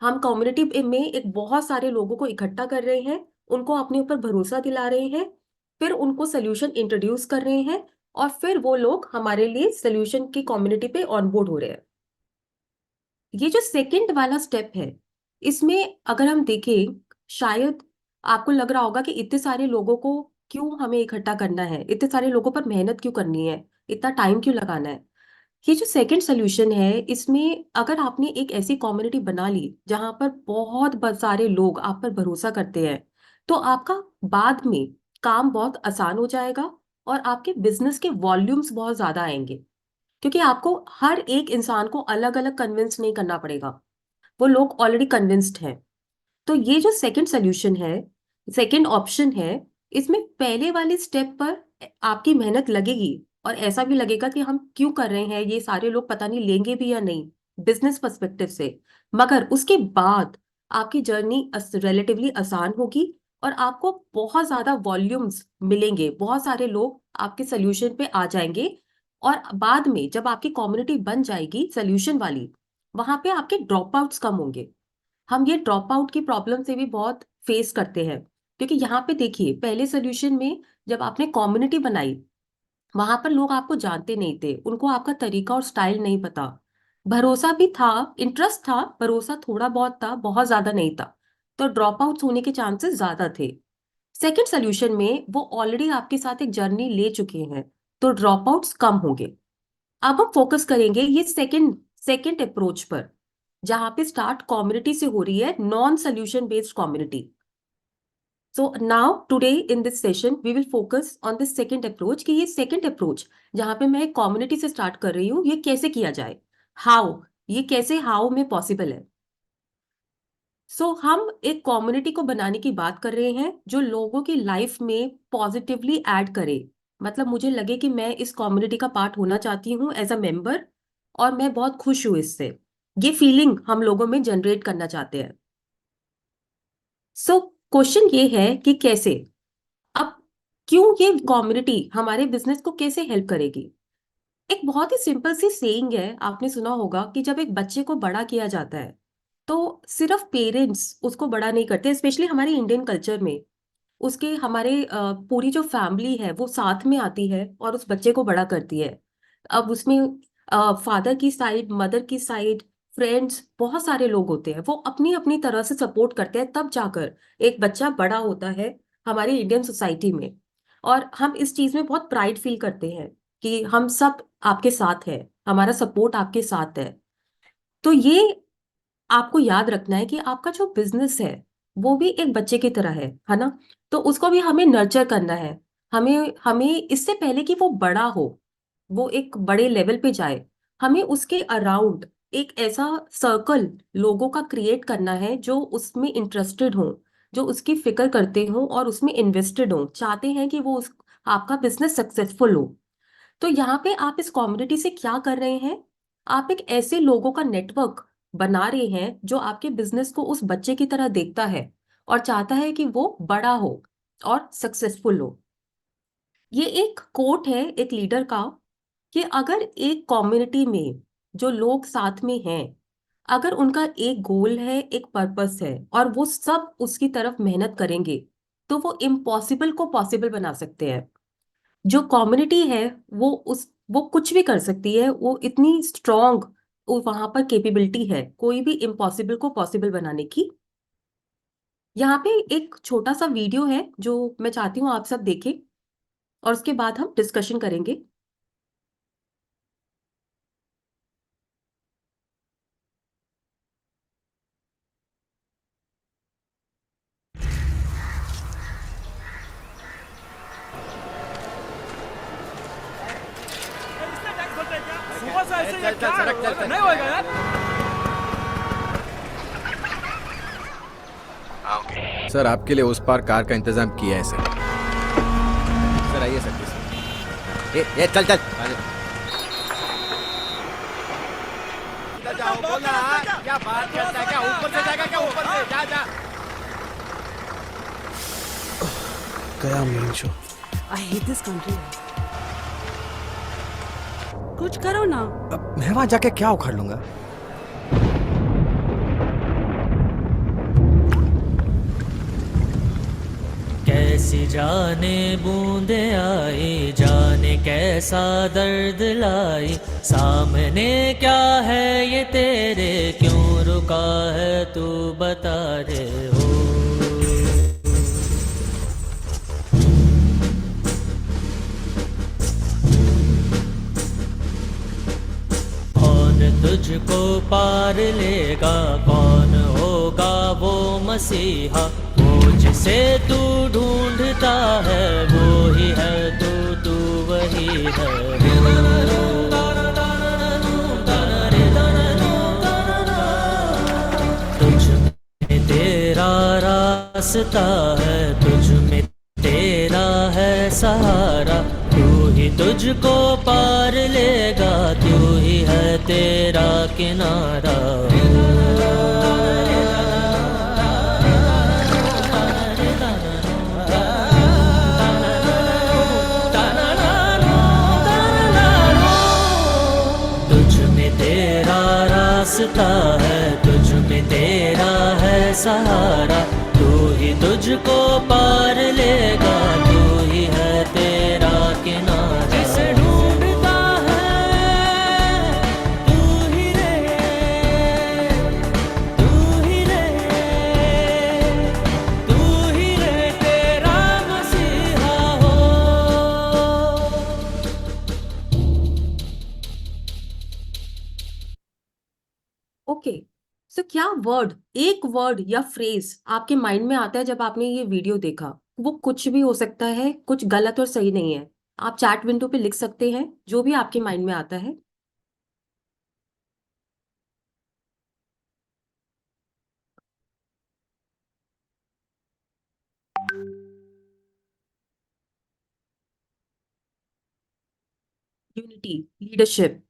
हम कम्युनिटी में एक बहुत सारे लोगों को इकट्ठा कर रहे हैं, उनको अपने ऊपर भरोसा दिला रहे हैं, फिर उनको सोल्यूशन इंट्रोड्यूस कर रहे हैं, और फिर वो लोग हमारे लिए सोल्यूशन की कम्युनिटी पे ऑनबोर्ड हो रहे हैं। ये जो सेकंड वाला स्टेप है, इसमें अगर हम देखें, शायद आपको लग रहा होगा कि इतने सारे लोगों को क्यों हमें इकट्ठा करना है, इतने सारे लोगों पर मेहनत क्यों करनी है, इतना टाइम क्यों लगाना है। ये जो सेकंड सोल्यूशन है, इसमें अगर आपने एक ऐसी कम्युनिटी बना ली जहां पर बहुत सारे लोग आप पर भरोसा करते हैं, तो आपका बाद में काम बहुत आसान हो जाएगा, और आपके बिजनेस के वॉल्यूम्स बहुत ज्यादा आएंगे, क्योंकि आपको हर एक इंसान को अलग अलग कन्विंस नहीं करना पड़ेगा, वो लोग ऑलरेडी कन्विंस्ड हैं। तो ये जो सेकंड सोल्यूशन है, सेकंड ऑप्शन है, इसमें पहले वाले स्टेप पर आपकी मेहनत लगेगी, और ऐसा भी लगेगा कि हम क्यों कर रहे हैं, ये सारे लोग पता नहीं लेंगे भी या नहीं, बिजनेस पर्सपेक्टिव से। मगर उसके बाद आपकी जर्नी रिलेटिवली आसान होगी, और आपको बहुत ज्यादा वॉल्यूम्स मिलेंगे, बहुत सारे लोग आपके सोल्यूशन पे आ जाएंगे। और बाद में जब आपकी कम्युनिटी बन जाएगी सोल्यूशन वाली, वहां पे आपके ड्रॉप आउट्स कम होंगे। हम ये ड्रॉप आउट की प्रॉब्लम से भी बहुत फेस करते हैं, क्योंकि यहाँ पे देखिए, पहले सोल्यूशन में जब आपने कम्युनिटी बनाई, वहां पर लोग आपको जानते नहीं थे, उनको आपका तरीका और स्टाइल नहीं पता, भरोसा भी था, इंटरेस्ट था, भरोसा थोड़ा बहुत था, बहुत ज्यादा नहीं था, तो ड्रॉप आउट होने के चांसेस ज्यादा थे। सेकेंड सोल्यूशन में वो ऑलरेडी आपके साथ एक जर्नी ले चुके हैं, तो ड्रॉप आउट्स कम होंगे। अब हम फोकस करेंगे ये सेकेंड सेकेंड अप्रोच पर, जहां पे स्टार्ट कम्युनिटी से हो रही है, non solution based community. So now today in this session we will focus on this second approach, कि ये सेकेंड अप्रोच जहां पे मैं एक कम्युनिटी से स्टार्ट कर रही हूँ, ये कैसे किया जाए, हाउ, ये कैसे हाउ में पॉसिबल है। हम एक कम्युनिटी को बनाने की बात कर रहे हैं जो लोगों की लाइफ में पॉजिटिवली ऐड करे, मतलब मुझे लगे कि मैं इस कम्युनिटी का पार्ट होना चाहती हूँ एज अ मेंबर, और मैं बहुत खुश हूँ इससे, ये फीलिंग हम लोगों में जनरेट करना चाहते हैं। क्वेश्चन ये है कि कैसे, अब क्यों ये कम्युनिटी हमारे बिजनेस को कैसे हेल्प करेगी। एक बहुत ही सिंपल सी सेइंग है, आपने सुना होगा कि जब एक बच्चे को बड़ा किया जाता है, तो सिर्फ पेरेंट्स उसको बड़ा नहीं करते, स्पेशली हमारे इंडियन कल्चर में। उसके हमारे पूरी जो फैमिली है वो साथ में आती है और उस बच्चे को बड़ा करती है। अब उसमें फादर की साइड, मदर की साइड, फ्रेंड्स, बहुत सारे लोग होते हैं, वो अपनी अपनी तरह से सपोर्ट करते हैं, तब जाकर एक बच्चा बड़ा होता है हमारी इंडियन सोसाइटी में। और हम इस चीज में बहुत प्राइड फील करते हैं कि हम सब आपके साथ हैं, हमारा सपोर्ट आपके साथ है। तो ये आपको याद रखना है कि आपका जो बिजनेस है वो भी एक बच्चे की तरह है ना? तो उसको भी हमें नर्चर करना है। हमें हमें इससे पहले कि वो बड़ा हो, वो एक बड़े लेवल पे जाए, हमें उसके अराउंड एक ऐसा सर्कल लोगों का क्रिएट करना है जो उसमें इंटरेस्टेड हो, जो उसकी फिक्र करते हो और उसमें इन्वेस्टेड हो, चाहते हैं कि वो आपका बिजनेस सक्सेसफुल हो। तो यहाँ पे आप इस कम्युनिटी से क्या कर रहे हैं? आप एक ऐसे लोगों का नेटवर्क बना रहे हैं जो आपके बिजनेस को उस बच्चे की तरह देखता है और चाहता है कि वो बड़ा हो और सक्सेसफुल हो। ये एक कोट है एक लीडर का कि अगर एक कम्युनिटी में जो लोग साथ में हैं, अगर उनका एक गोल है, एक पर्पस है और वो सब उसकी तरफ मेहनत करेंगे, तो वो इम्पॉसिबल को पॉसिबल बना सकते हैं। जो कम्युनिटी है वो कुछ भी कर सकती है, वो इतनी स्ट्रॉन्ग, वहां पर कैपेबिलिटी है कोई भी इम्पॉसिबल को पॉसिबल बनाने की। यहाँ पे एक छोटा सा वीडियो है जो मैं चाहती हूँ आप सब देखें और उसके बाद हम डिस्कशन करेंगे। सुबह से ऐसे ये क्या नहीं होएगा यार। सर आपके लिए उस पार कार का इंतजाम किया है सर आइए सर प्लीज। ये चल चल जाओ बोला क्या बात करता है, क्या ऊपर से जाएगा, क्या ऊपर से जा जा। गया main show. I hate this country. कुछ करो ना। अब मैं वहां जाके क्या उखाड़ लूंगा? कैसी जाने बूंदे आई, जाने कैसा दर्द लाई, सामने क्या है ये तेरे, क्यों रुका है तू बता रे हो। कौन तुझको पार लेगा, कौन होगा वो मसीहा, वो जिसे तू ढूंढता है वो ही है तू वही है। तुझ में तेरा रास्ता है, तुझ में तेरा है सहारा, तू ही तुझको पार लेगा, तू ही है तेरा किनारा। रास्ता है, तुझ में तेरा है सहारा, तू ही तुझको पार लेगा, तू ही है तेरा किनारा। जिसे ढूंढता है तू ही रहे, तू ही रहे, तू ही रहे तेरा मसीहा हो। ओके, सो क्या वर्ड, एक वर्ड या फ्रेज आपके माइंड में आता है जब आपने ये वीडियो देखा? वो कुछ भी हो सकता है, कुछ गलत और सही नहीं है। आप चैट विंडो पे लिख सकते हैं जो भी आपके माइंड में आता है। Unity, leadership,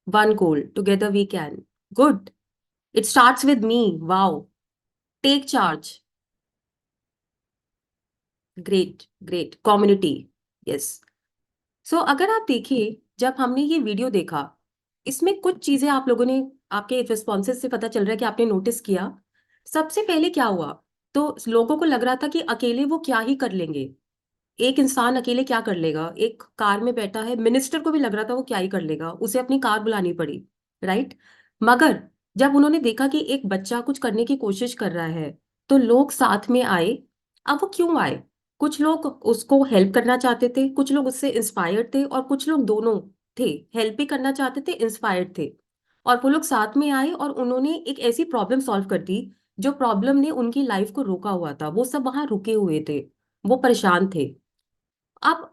one goal, together we can. Good, it starts with me. Wow, take charge, great great, community, yes. So अगर आप देखिए, जब हमने ये वीडियो देखा, इसमें कुछ चीजें आप लोगों ने, आपके रिस्पॉन्सेज से पता चल रहा है कि आपने नोटिस किया। सबसे पहले क्या हुआ तो लोगों को लग रहा था कि अकेले वो क्या ही कर लेंगे, एक इंसान अकेले क्या कर लेगा, एक कार में बैठा है, मिनिस्टर को भी लग रहा था वो क्या ही कर लेगा, उसे अपनी कार बुलानी पड़ी, राइट। मगर जब उन्होंने देखा कि एक बच्चा कुछ करने की कोशिश कर रहा है, तो लोग साथ में आए। अब वो क्यों आए? कुछ लोग उसको हेल्प करना चाहते थे, कुछ लोग उससे इंस्पायर्ड थे, और कुछ लोग दोनों थे, हेल्प भी करना चाहते थे, इंस्पायर्ड थे। और वो लोग साथ में आए और उन्होंने एक ऐसी प्रॉब्लम सॉल्व कर दी जो प्रॉब्लम ने उनकी लाइफ को रोका हुआ था। वो सब वहां रुके हुए थे, वो परेशान थे। अब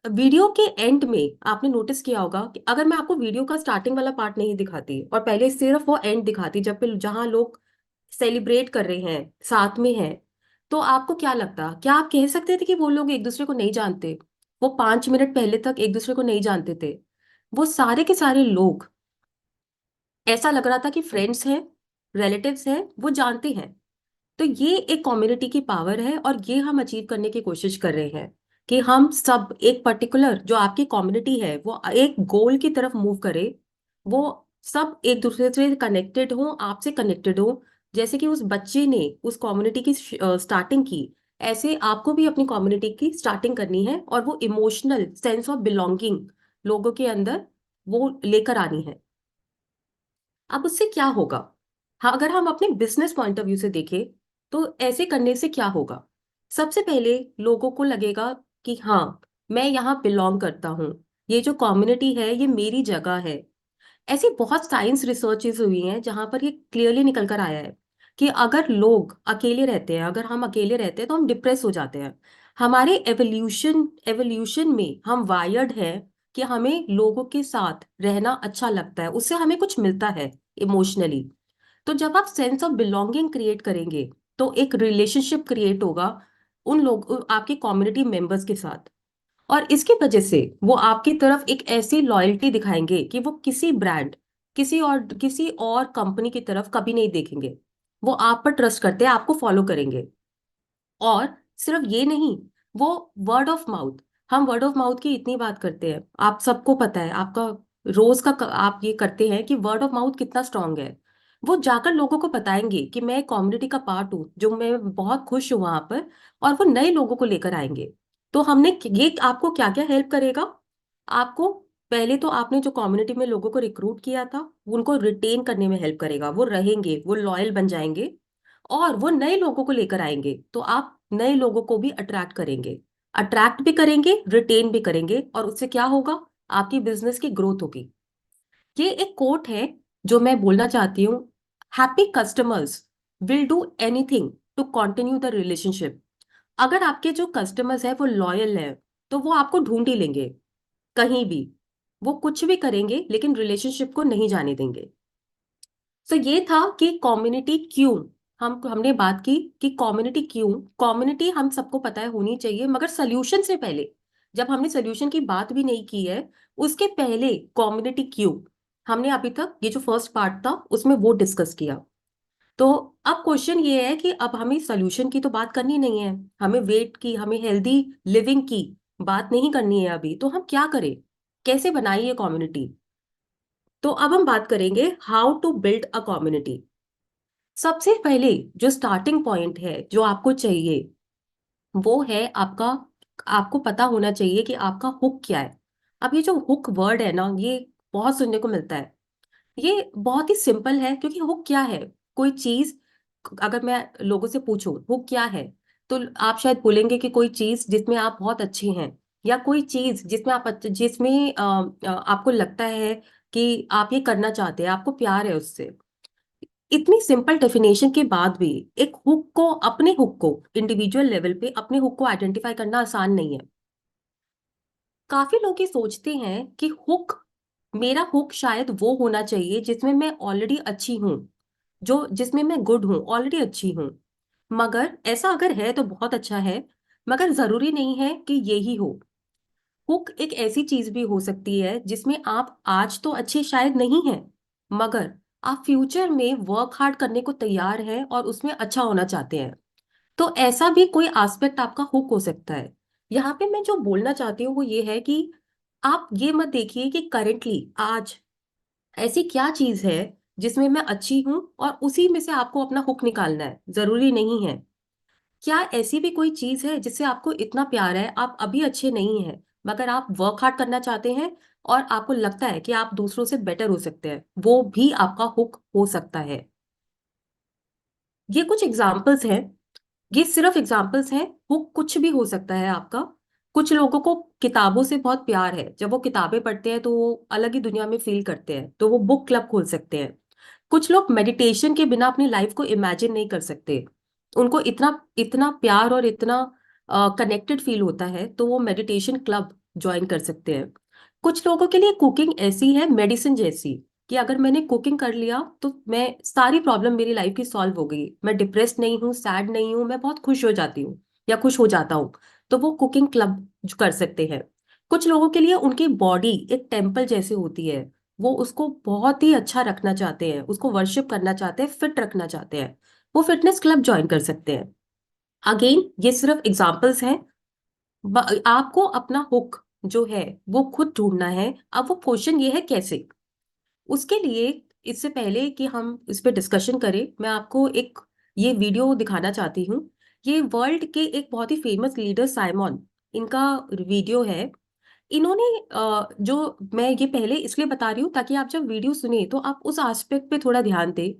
वीडियो के एंड में आपने नोटिस किया होगा कि अगर मैं आपको वीडियो का स्टार्टिंग वाला पार्ट नहीं दिखाती और पहले सिर्फ वो एंड दिखाती, जब पे जहां लोग सेलिब्रेट कर रहे हैं, साथ में हैं, तो आपको क्या लगता? क्या आप कह सकते थे कि वो लोग एक दूसरे को नहीं जानते? वो 5 मिनट पहले तक एक दूसरे को नहीं जानते थे। वो सारे के सारे लोग, ऐसा लग रहा था कि फ्रेंड्स हैं, रिलेटिव्स हैं, वो जानते हैं। तो ये एक कम्युनिटी की पावर है, और ये हम अचीव करने की कोशिश कर रहे हैं कि हम सब एक पर्टिकुलर जो आपकी कम्युनिटी है वो एक गोल की तरफ मूव करे। वो सब एक दूसरे से कनेक्टेड हो, आपसे कनेक्टेड हो। जैसे कि उस बच्चे ने उस कम्युनिटी की स्टार्टिंग की, ऐसे आपको भी अपनी कम्युनिटी की स्टार्टिंग करनी है, और वो इमोशनल सेंस ऑफ बिलोंगिंग लोगों के अंदर वो लेकर आनी है। अब उससे क्या होगा? हाँ, अगर हम अपने बिजनेस पॉइंट ऑफ व्यू से देखें, तो ऐसे करने से क्या होगा? सबसे पहले लोगों को लगेगा कि हाँ, मैं यहाँ बिलोंग करता हूँ, ये जो कम्युनिटी है ये मेरी जगह है। ऐसी बहुत साइंस रिसर्चेस हुई हैं जहां पर ये क्लियरली निकल कर आया है कि अगर लोग अकेले रहते हैं, अगर हम अकेले रहते हैं तो हम डिप्रेस हो जाते हैं। हमारे एवोल्यूशन एवोल्यूशन में हम वायर्ड हैं कि हमें लोगों के साथ रहना अच्छा लगता है, उससे हमें कुछ मिलता है इमोशनली। तो जब आप सेंस ऑफ बिलोंगिंग क्रिएट करेंगे, तो एक रिलेशनशिप क्रिएट होगा उन लोग, आपके कम्युनिटी मेंबर्स के साथ। और इसकी वजह से वो आपकी तरफ एक ऐसी लॉयल्टी दिखाएंगे कि वो किसी ब्रांड, किसी और कंपनी की तरफ कभी नहीं देखेंगे। वो आप पर ट्रस्ट करते हैं, आपको फॉलो करेंगे। और सिर्फ ये नहीं, वो वर्ड ऑफ माउथ, हम वर्ड ऑफ माउथ की इतनी बात करते हैं, आप सबको पता है, आपका रोज का आप ये करते हैं कि वर्ड ऑफ माउथ कितना स्ट्रांग है। वो जाकर लोगों को बताएंगे कि मैं कम्युनिटी का पार्ट हूँ, जो मैं बहुत खुश हूँ वहां पर, और वो नए लोगों को लेकर आएंगे। तो हमने ये आपको क्या क्या हेल्प करेगा? आपको पहले तो आपने जो कम्युनिटी में लोगों को रिक्रूट किया था उनको रिटेन करने में हेल्प करेगा, वो रहेंगे, वो लॉयल बन जाएंगे, और वो नए लोगों को लेकर आएंगे, तो आप नए लोगों को भी अट्रैक्ट करेंगे, अट्रैक्ट भी करेंगे, रिटेन भी करेंगे, और उससे क्या होगा? आपकी बिजनेस की ग्रोथ होगी। ये एक कोट है जो मैं बोलना चाहती हूँ, happy customers will do anything to continue the relationship. अगर आपके जो कस्टमर्स हैं वो लॉयल हैं, तो वो आपको ढूंढ ही लेंगे कहीं भी, वो कुछ भी करेंगे लेकिन रिलेशनशिप को नहीं जाने देंगे। तो ये था कि कम्युनिटी क्यों, हमने बात की कि कम्युनिटी क्यों, कम्युनिटी हम सबको पता है होनी चाहिए, मगर सोल्यूशन से पहले, जब हमने सोल्यूशन की बात भी नहीं की है, उसके पहले कम्युनिटी क्यों, हमने अभी तक ये जो फर्स्ट पार्ट था उसमें वो डिस्कस किया। तो अब क्वेश्चन ये है कि अब हमें सोल्यूशन की तो बात करनी नहीं है, हमें वेट की, हमें हेल्दी लिविंग की बात नहीं करनी है अभी, तो हम क्या करें, कैसे बनाए ये कम्युनिटी? तो अब हम बात करेंगे how to build a community. सबसे पहले जो स्टार्टिंग पॉइंट है जो आपको चाहिए, वो है आपका, आपको पता होना चाहिए कि आपका हुक क्या है। अब ये जो हुक वर्ड है ना, ये बहुत सुनने को मिलता है। ये बहुत ही सिंपल है, क्योंकि हुक क्या है? कोई चीज, अगर मैं लोगों से पूछूं हुक क्या है, तो आप शायद बोलेंगे कि कोई चीज जिसमें आप बहुत अच्छे हैं, या कोई चीज जिसमें आपको लगता है कि आप ये करना चाहते हैं, आपको प्यार है उससे। इतनी सिंपल डेफिनेशन के बाद भी एक हुक को, अपने हुक को, इंडिविजुअल लेवल पे अपने हुक को आइडेंटिफाई करना आसान नहीं है। काफी लोग ये सोचते हैं कि हुक, मेरा हुक शायद वो होना चाहिए जिसमें मैं ऑलरेडी अच्छी हूँ, जो जिसमें मैं गुड हूँ, ऑलरेडी अच्छी हूँ। मगर ऐसा अगर है तो बहुत अच्छा है, मगर जरूरी नहीं है कि यही हो। हुक एक ऐसी चीज भी हो सकती है जिसमें आप आज तो अच्छे शायद नहीं हैं, मगर आप फ्यूचर में वर्क हार्ड करने को तैयार हैं और उसमें अच्छा होना चाहते हैं। तो ऐसा भी कोई एस्पेक्ट आपका हुक हो सकता है। यहाँ पे मैं जो बोलना चाहती हूँ वो ये है कि आप ये मत देखिए कि करेंटली आज ऐसी क्या चीज है जिसमें मैं अच्छी हूं और उसी में से आपको अपना हुक निकालना है, जरूरी नहीं है। क्या ऐसी भी कोई चीज है जिससे आपको इतना प्यार है, आप अभी अच्छे नहीं हैं मगर आप वर्क हार्ड करना चाहते हैं और आपको लगता है कि आप दूसरों से बेटर हो सकते हैं, वो भी आपका हुक हो सकता है। ये कुछ एग्जाम्पल्स हैं, ये सिर्फ एग्जाम्पल्स हैं, हुक कुछ भी हो सकता है आपका। कुछ लोगों को किताबों से बहुत प्यार है, जब वो किताबें पढ़ते हैं तो वो अलग ही दुनिया में फील करते हैं, तो वो बुक क्लब खोल सकते हैं। कुछ लोग मेडिटेशन के बिना अपनी लाइफ को इमेजिन नहीं कर सकते, उनको इतना इतना प्यार और इतना कनेक्टेड फील होता है, तो वो मेडिटेशन क्लब ज्वाइन कर सकते हैं। कुछ लोगों के लिए कुकिंग ऐसी है मेडिसिन जैसी, कि अगर मैंने कुकिंग कर लिया तो मैं सारी प्रॉब्लम मेरी लाइफ की सॉल्व हो गई, मैं डिप्रेस्ड नहीं हूँ, सैड नहीं हूँ, मैं बहुत खुश हो जाती हूँ या खुश हो जाता हूँ, तो वो कुकिंग क्लब कर सकते हैं। कुछ लोगों के लिए उनकी बॉडी एक टेम्पल जैसे होती है, वो उसको बहुत ही अच्छा रखना चाहते हैं, उसको वर्शिप करना चाहते हैं, फिट रखना चाहते हैं, वो फिटनेस क्लब ज्वाइन कर सकते हैं। अगेन ये सिर्फ एग्जाम्पल्स हैं, आपको अपना हुक जो है वो खुद ढूंढना है। अब वो क्वेश्चन ये है कैसे, उसके लिए इससे पहले कि हम इस पे डिस्कशन करें, मैं आपको एक ये वीडियो दिखाना चाहती हूँ। ये वर्ल्ड के एक बहुत ही फेमस लीडर साइमन, इनका वीडियो है। इन्होंने जो मैं ये पहले इसलिए बता रही हूँ ताकि आप जब वीडियो सुने तो आप उस एस्पेक्ट पे थोड़ा ध्यान दें।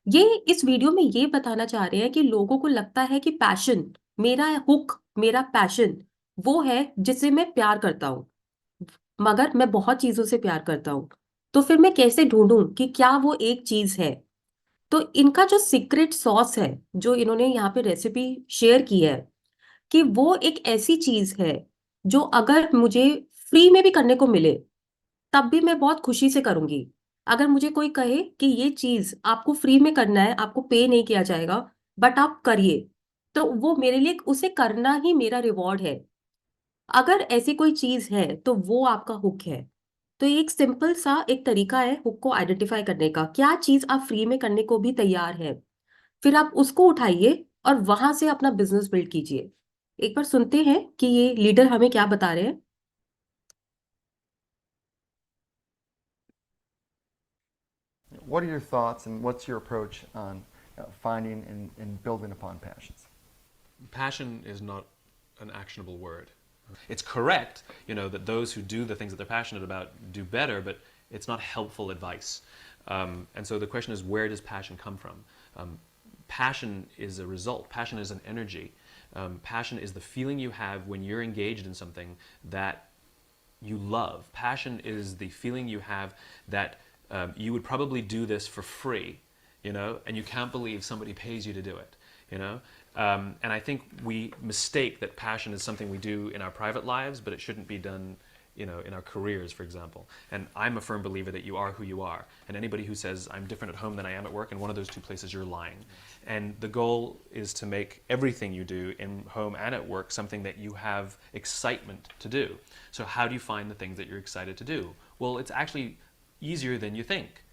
ये इस वीडियो में ये बताना चाह रहे हैं कि लोगों को लगता है कि पैशन, मेरा हुक, मेरा पैशन वो है जिससे मैं प्यार करता हूँ, मगर मैं बहुत चीजों से प्यार करता हूँ, तो फिर मैं कैसे ढूंढूं कि क्या वो एक चीज है। तो इनका जो सीक्रेट सॉस है, जो इन्होंने यहाँ पे रेसिपी शेयर की है, कि वो एक ऐसी चीज है जो अगर मुझे फ्री में भी करने को मिले तब भी मैं बहुत खुशी से करूंगी। अगर मुझे कोई कहे कि ये चीज आपको फ्री में करना है, आपको पे नहीं किया जाएगा, बट आप करिए, तो वो मेरे लिए उसे करना ही मेरा रिवॉर्ड है। अगर ऐसी कोई चीज है तो वो आपका हुक है। तो ये एक सिंपल सा एक तरीका है हुक को आइडेंटिफाई करने का, क्या चीज आप फ्री में करने को भी तैयार है, फिर आप उसको उठाइए और वहां से अपना बिजनेस बिल्ड कीजिए। एक बार सुनते हैं कि ये लीडर हमें क्या बता रहे हैं। What are your thoughts and what's your approach on finding and building upon passions? Passion is not an actionable word. It's correct, that those who do the things that they're passionate about do better, but it's not helpful advice. And so the question is, where does passion come from? Passion is a result. Passion is an energy. Passion is the feeling you have when you're engaged in something that you love. Passion is the feeling you have that you would probably do this for free, and you can't believe somebody pays you to do it, and I think we mistake that passion is something we do in our private lives, but it shouldn't be done, in our careers, for example. And I'm a firm believer that you are who you are. And anybody who says, I'm different at home than I am at work, in one of those two places, you're lying. And the goal is to make everything you do in home and at work something that you have excitement to do. So how do you find the things that you're excited to do? Well, it's actually easier than you think.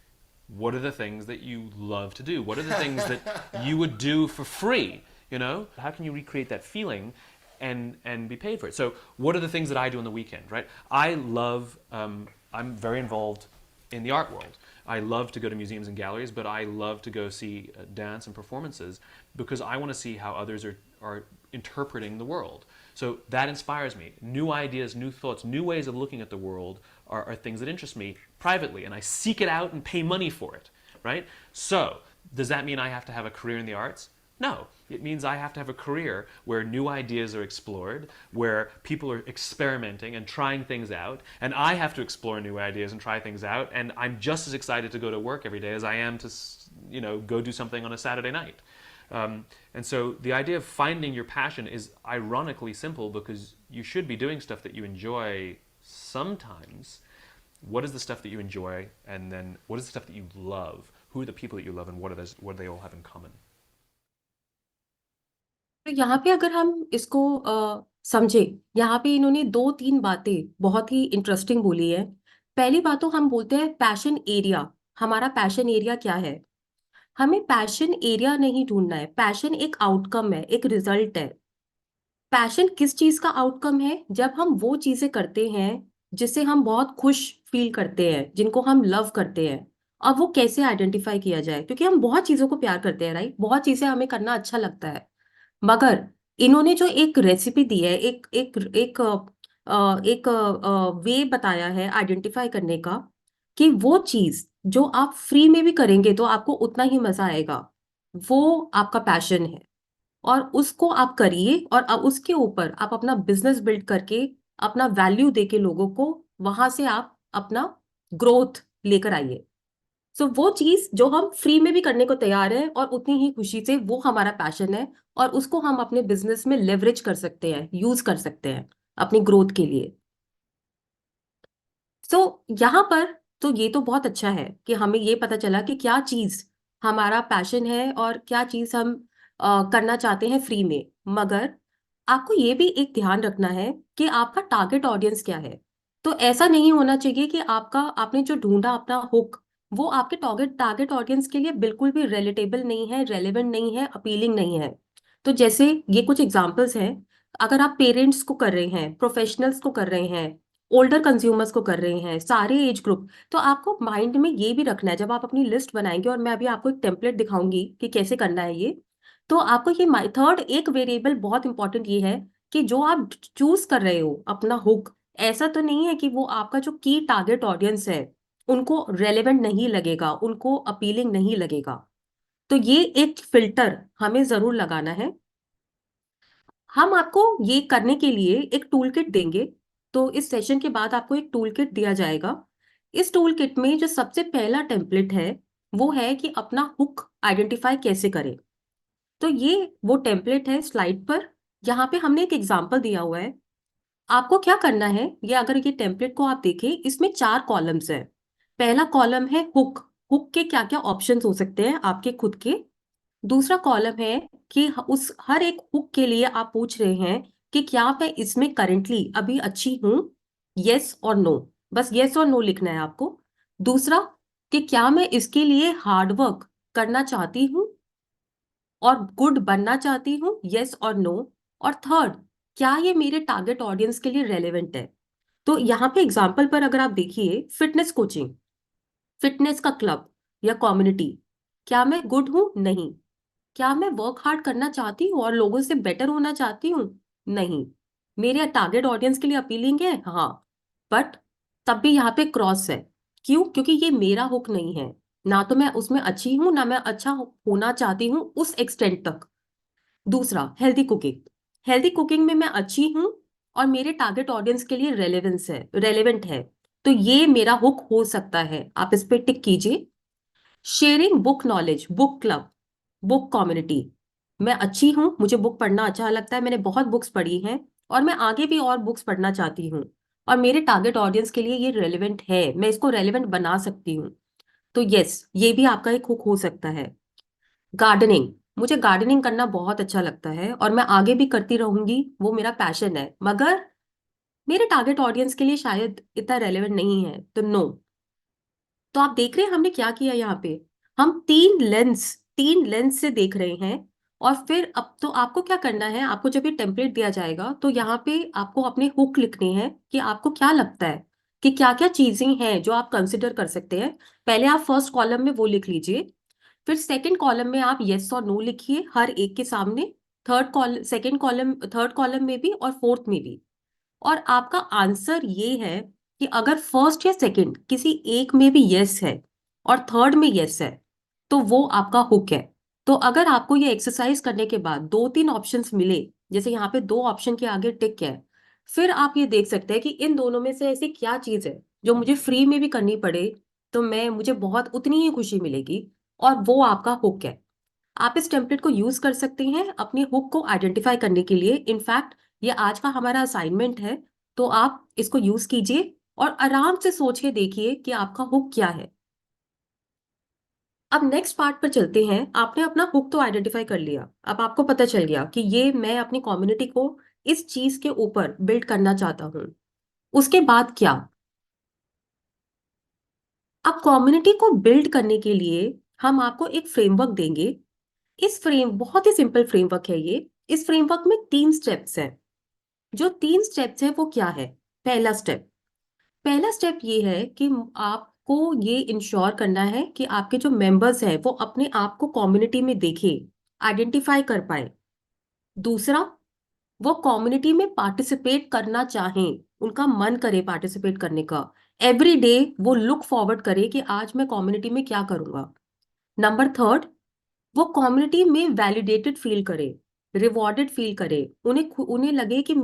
What are the things that you love to do? What are the things that you would do for free? How can you recreate that feeling and be paid for it? So what are the things that I do on the weekend, right? I love, I'm very involved in the art world. I love to go to museums and galleries, but I love to go see dance and performances because I want to see how others are interpreting the world. So that inspires me. New ideas, new thoughts, new ways of looking at the world are things that interest me privately, and I seek it out and pay money for it, right? So does that mean I have to have a career in the arts? No, it means I have to have a career where new ideas are explored, where people are experimenting and trying things out, and I have to explore new ideas and try things out, and I'm just as excited to go to work every day as I am to, go do something on a Saturday night. And so the idea of finding your passion is ironically simple because you should be doing stuff that you enjoy sometimes. What is the stuff that you enjoy, and then what is the stuff that you love? Who are the people that you love, and what do they all have in common? तो यहाँ पे अगर हम इसको समझे, यहाँ पे इन्होंने 2-3 बातें बहुत ही इंटरेस्टिंग बोली है। पहली बात तो हम बोलते हैं पैशन एरिया। हमारा पैशन एरिया क्या है? हमें पैशन एरिया नहीं ढूंढना है, पैशन एक आउटकम है, एक रिजल्ट है। पैशन किस चीज का आउटकम है? जब हम वो चीजें करते हैं जिससे हम बहुत खुश फील करते हैं, जिनको हम लव करते हैं। अब वो कैसे आइडेंटिफाई किया जाए? क्योंकि हम बहुत चीजों को प्यार करते हैं, राइट? बहुत चीजें हमें करना अच्छा लगता है, मगर इन्होंने जो एक रेसिपी दी है, एक एक एक एक वे बताया है आइडेंटिफाई करने का, कि वो चीज जो आप फ्री में भी करेंगे तो आपको उतना ही मजा आएगा, वो आपका पैशन है। और उसको आप करिए, और अब उसके ऊपर आप अपना बिजनेस बिल्ड करके, अपना वैल्यू देके लोगों को, वहां से आप अपना ग्रोथ लेकर आइए। सो वो चीज जो हम फ्री में भी करने को तैयार है और उतनी ही खुशी से, वो हमारा पैशन है, और उसको हम अपने बिजनेस में लेवरेज कर सकते हैं, यूज कर सकते हैं अपनी ग्रोथ के लिए। सो यहाँ पर तो ये तो बहुत अच्छा है कि हमें ये पता चला कि क्या चीज हमारा पैशन है और क्या चीज हम करना चाहते हैं फ्री में। मगर आपको ये भी एक ध्यान रखना है कि आपका टारगेट ऑडियंस क्या है। तो ऐसा नहीं होना चाहिए कि आपने जो ढूंढा अपना हुक, वो आपके टारगेट ऑडियंस के लिए बिल्कुल भी रिलेटेबल नहीं है, रेलेवेंट नहीं है, अपीलिंग नहीं है। तो जैसे ये कुछ एग्जांपल्स हैं, अगर आप पेरेंट्स को कर रहे हैं, प्रोफेशनल्स को कर रहे हैं, ओल्डर कंज्यूमर्स को कर रहे हैं, सारे एज ग्रुप, तो आपको माइंड में ये भी रखना है जब आप अपनी लिस्ट बनाएंगे, और मैं अभी आपको एक टेम्पलेट दिखाऊंगी कि कैसे करना है ये। तो आपको ये थर्ड एक वेरिएबल बहुत इंपॉर्टेंट ये है कि जो आप चूज कर रहे हो अपना हुक, ऐसा तो नहीं है कि वो आपका जो की टारगेट ऑडियंस है उनको रेलेवेंट नहीं लगेगा, उनको अपीलिंग नहीं लगेगा। तो ये एक फिल्टर हमें जरूर लगाना है। हम आपको ये करने के लिए एक टूल किट देंगे। तो इस सेशन के बाद आपको एक टूल किट दिया जाएगा। इस टूल किट में जो सबसे पहला टेम्पलेट है वो है कि अपना हुक आइडेंटिफाई कैसे करें। तो ये वो टेम्पलेट है स्लाइड पर, यहाँ पे हमने एक एग्जाम्पल दिया हुआ है। आपको क्या करना है, ये अगर ये टेम्पलेट को आप देखें, इसमें 4 कॉलम्स है। पहला कॉलम है हुक, हुक के क्या क्या ऑप्शंस हो सकते हैं आपके खुद के। दूसरा कॉलम है कि उस हर एक हुक के लिए आप पूछ रहे हैं कि क्या मैं इसमें करंटली अभी अच्छी हूं, यस और नो, बस यस और नो लिखना है आपको। दूसरा कि क्या मैं इसके लिए हार्ड वर्क करना चाहती हूँ और गुड बनना चाहती हूँ, यस और नो। और थर्ड, क्या ये मेरे टारगेट ऑडियंस के लिए रेलेवेंट है। तो यहाँ पे एग्जाम्पल पर अगर आप देखिए, फिटनेस कोचिंग, फिटनेस का क्लब या कम्युनिटी, क्या मैं गुड हूं? नहीं। क्या मैं वर्क हार्ड करना चाहती हूँ और लोगों से बेटर होना चाहती हूँ? नहीं। मेरे टारगेट ऑडियंस के लिए अपीलिंग है, हाँ, बट तब भी यहाँ पे क्रॉस है। क्यों? क्योंकि ये मेरा हुक नहीं है, ना तो मैं उसमें अच्छी हूं, ना मैं अच्छा होना चाहती हूँ उस एक्सटेंट तक। दूसरा, हेल्दी कुकिंग, हेल्दी कुकिंग में मैं अच्छी हूँ और मेरे टारगेट ऑडियंस के लिए रेलेवेंट है, तो ये मेरा हुक हो सकता है, आप इस पे टिक कीजिए। Sharing book knowledge, book club, book community, मैं अच्छी हूँ, मुझे बुक पढ़ना अच्छा लगता है, मैंने बहुत बुक्स पढ़ी हैं और मैं आगे भी और बुक्स पढ़ना चाहती हूँ, और मेरे टारगेट ऑडियंस के लिए ये रेलेवेंट है, मैं इसको रेलेवेंट बना सकती हूँ। तो यस, ये भी आपका एक हुक हो सकता है। गार्डनिंग, मुझे गार्डनिंग करना बहुत अच्छा लगता है और मैं आगे भी करती रहूंगी, वो मेरा पैशन है, मगर मेरे टारगेट ऑडियंस के लिए शायद इतना रेलेवेंट नहीं है, तो नो। तो आप देख रहे हैं हमने क्या किया यहाँ पे, हम तीन लेंस से देख रहे हैं। और फिर अब तो आपको क्या करना है, आपको जब ये टेम्पलेट दिया जाएगा तो यहाँ पे आपको अपने हुक लिखने हैं कि आपको क्या लगता है कि क्या क्या चीजें हैं जो आप कंसिडर कर सकते हैं। पहले आप फर्स्ट कॉलम में वो लिख लीजिए, फिर सेकंड कॉलम में आप यस और नो लिखिए हर एक के सामने, थर्ड कॉलम में भी और फोर्थ में भी। और आपका आंसर ये है कि अगर फर्स्ट या सेकंड किसी एक में भी यस है और थर्ड में यस है तो वो आपका हुक है। तो अगर आपको ये एक्सरसाइज करने के बाद 2-3 ऑप्शंस मिले, जैसे यहाँ पे 2 ऑप्शन के आगे टिक है, फिर आप ये देख सकते हैं कि इन दोनों में से ऐसी क्या चीज है जो मुझे फ्री में भी करनी पड़े तो मुझे बहुत उतनी ही खुशी मिलेगी, और वो आपका हुक है। आप इस टेम्पलेट को यूज कर सकते हैं अपने हुक को आइडेंटिफाई करने के लिए। इनफैक्ट ये आज का हमारा असाइनमेंट है, तो आप इसको यूज कीजिए और आराम से सोच के देखिए कि आपका हुक क्या है। अब नेक्स्ट पार्ट पर चलते हैं। आपने अपना हुक तो आइडेंटिफाई कर लिया, अब आपको पता चल गया कि ये मैं अपनी कम्युनिटी को इस चीज के ऊपर बिल्ड करना चाहता हूं। उसके बाद क्या? अब कम्युनिटी को बिल्ड करने के लिए हम आपको एक फ्रेमवर्क देंगे। बहुत ही सिंपल फ्रेमवर्क है ये। इस फ्रेमवर्क में 3 स्टेप्स हैं। जो 3 स्टेप्स हैं वो क्या है? पहला स्टेप ये है कि आपको ये इंश्योर करना है कि आपके जो मेंबर्स हैं वो अपने आप को कम्युनिटी में देखें, आइडेंटिफाई कर पाए। दूसरा, वो कम्युनिटी में पार्टिसिपेट करना चाहें, उनका मन करे पार्टिसिपेट करने का, एवरी डे वो लुक फॉरवर्ड करे कि आज मैं कम्युनिटी में क्या करूंगा। नंबर थर्ड, वो कम्युनिटी में वैलिडेटेड फील करे, रिवॉर्डेड फील करे, उन्हें लगे कि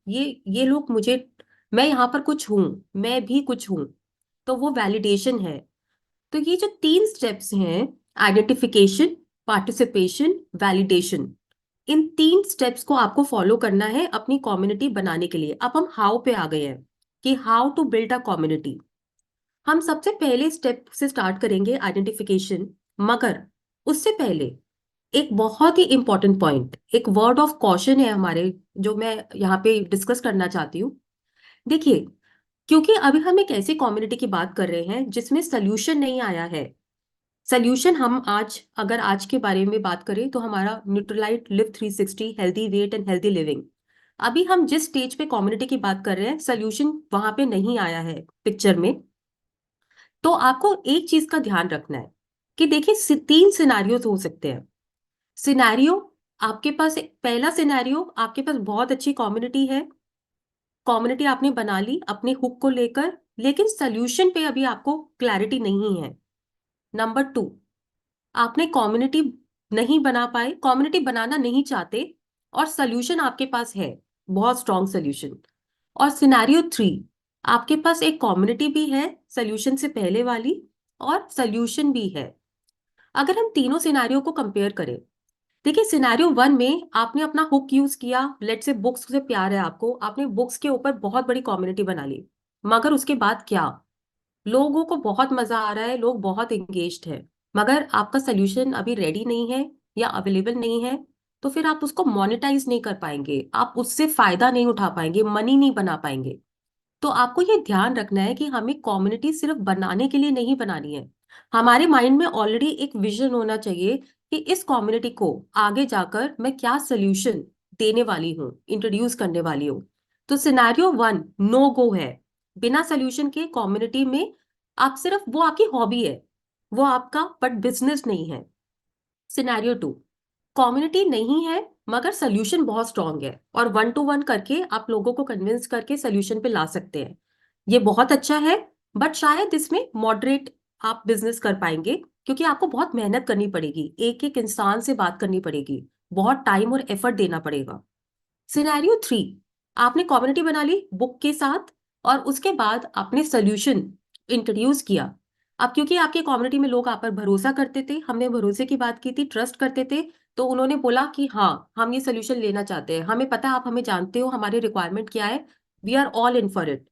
ये लोग मुझे, मैं यहाँ पर कुछ हूँ, मैं भी कुछ हूँ, तो वो वैलिडेशन है। तो ये जो 3 स्टेप्स हैं, आइडेंटिफिकेशन, पार्टिसिपेशन, वैलिडेशन, इन 3 स्टेप्स को आपको फॉलो करना है अपनी कम्युनिटी बनाने के लिए। अब हम हाउ पे आ गए हैं कि how to build a community. हम सबसे पहले स्टेप से स्टार्ट करेंगे, आइडेंटिफिकेशन, मगर उससे पहले एक बहुत ही इंपॉर्टेंट पॉइंट, एक वर्ड ऑफ कॉशन है हमारे, जो मैं यहाँ पे डिस्कस करना चाहती हूँ। देखिए, क्योंकि अभी हम एक ऐसी कम्युनिटी की बात कर रहे हैं जिसमें सोल्यूशन नहीं आया है। सोल्यूशन हम अगर आज के बारे में बात करें तो हमारा Nutrilite live 360, healthy weight and healthy living. अभी हम जिस स्टेज पे कम्युनिटी की बात कर रहे हैं, सोल्यूशन वहां पे नहीं आया है पिक्चर में। तो आपको एक चीज का ध्यान रखना है कि देखिए 3 सिनारियोज हो सकते हैं। सिनेरियो, आपके पास पहला सिनेरियो, आपके पास बहुत अच्छी कम्युनिटी है, कम्युनिटी आपने बना ली अपने हुक को लेकर, लेकिन सोल्यूशन पे अभी आपको क्लैरिटी नहीं है। नंबर 2, आपने कम्युनिटी नहीं बना पाए, कम्युनिटी बनाना नहीं चाहते, और सोल्यूशन आपके पास है, बहुत स्ट्रॉन्ग सोल्यूशन। और सिनेरियो 3, आपके पास एक कम्युनिटी भी है सोल्यूशन से पहले वाली, और सोल्यूशन भी है। अगर हम तीनों सिनेरियो को कंपेयर करें, देखिए सिनेरियो 1 में आपने अपना हुक यूज किया, लेट से बुक्स से प्यार है आपको, आपने बुक्स के ऊपर बहुत बड़ी कम्युनिटी बना ली, मगर उसके बाद क्या, लोगों को बहुत मजा आ रहा है, लोग बहुत एंगेज्ड है, मगर आपका सोल्यूशन अभी रेडी नहीं है या अवेलेबल नहीं है, तो फिर आप उसको मोनेटाइज नहीं कर पाएंगे, आप उससे फायदा नहीं उठा पाएंगे, मनी नहीं बना पाएंगे। तो आपको ये ध्यान रखना है कि हमें कम्युनिटी सिर्फ बनाने के लिए नहीं बनानी है, हमारे माइंड में ऑलरेडी एक विजन होना चाहिए कि इस कम्युनिटी को आगे जाकर मैं क्या सोल्यूशन देने वाली हूँ, इंट्रोड्यूस करने वाली हूँ। तो सिनेरियो 1 नो गो है, बिना सोल्यूशन के कम्युनिटी में आप सिर्फ, वो आपकी हॉबी है, वो आपका बट बिजनेस नहीं है। सिनेरियो 2, कम्युनिटी नहीं है मगर सोल्यूशन बहुत स्ट्रांग है, और 1 to 1 करके आप लोगों को कन्विंस करके सोल्यूशन पे ला सकते हैं, ये बहुत अच्छा है। बट शायद इसमें मॉडरेट आप बिजनेस कर पाएंगे, क्योंकि आपको बहुत मेहनत करनी पड़ेगी, एक एक इंसान से बात करनी पड़ेगी, बहुत टाइम और एफर्ट देना पड़ेगा। सिनेरियो 3, आपने कम्युनिटी बना ली बुक के साथ, और उसके बाद आपने सोल्यूशन इंट्रोड्यूस किया। अब क्योंकि आपकी कम्युनिटी में लोग आप पर भरोसा करते थे, हमने भरोसे की बात की थी, ट्रस्ट करते थे, तो उन्होंने बोला कि हाँ हम ये सोल्यूशन लेना चाहते हैं, हमें पता है आप हमें जानते हो, हमारी रिक्वायरमेंट क्या है, we are all in for it.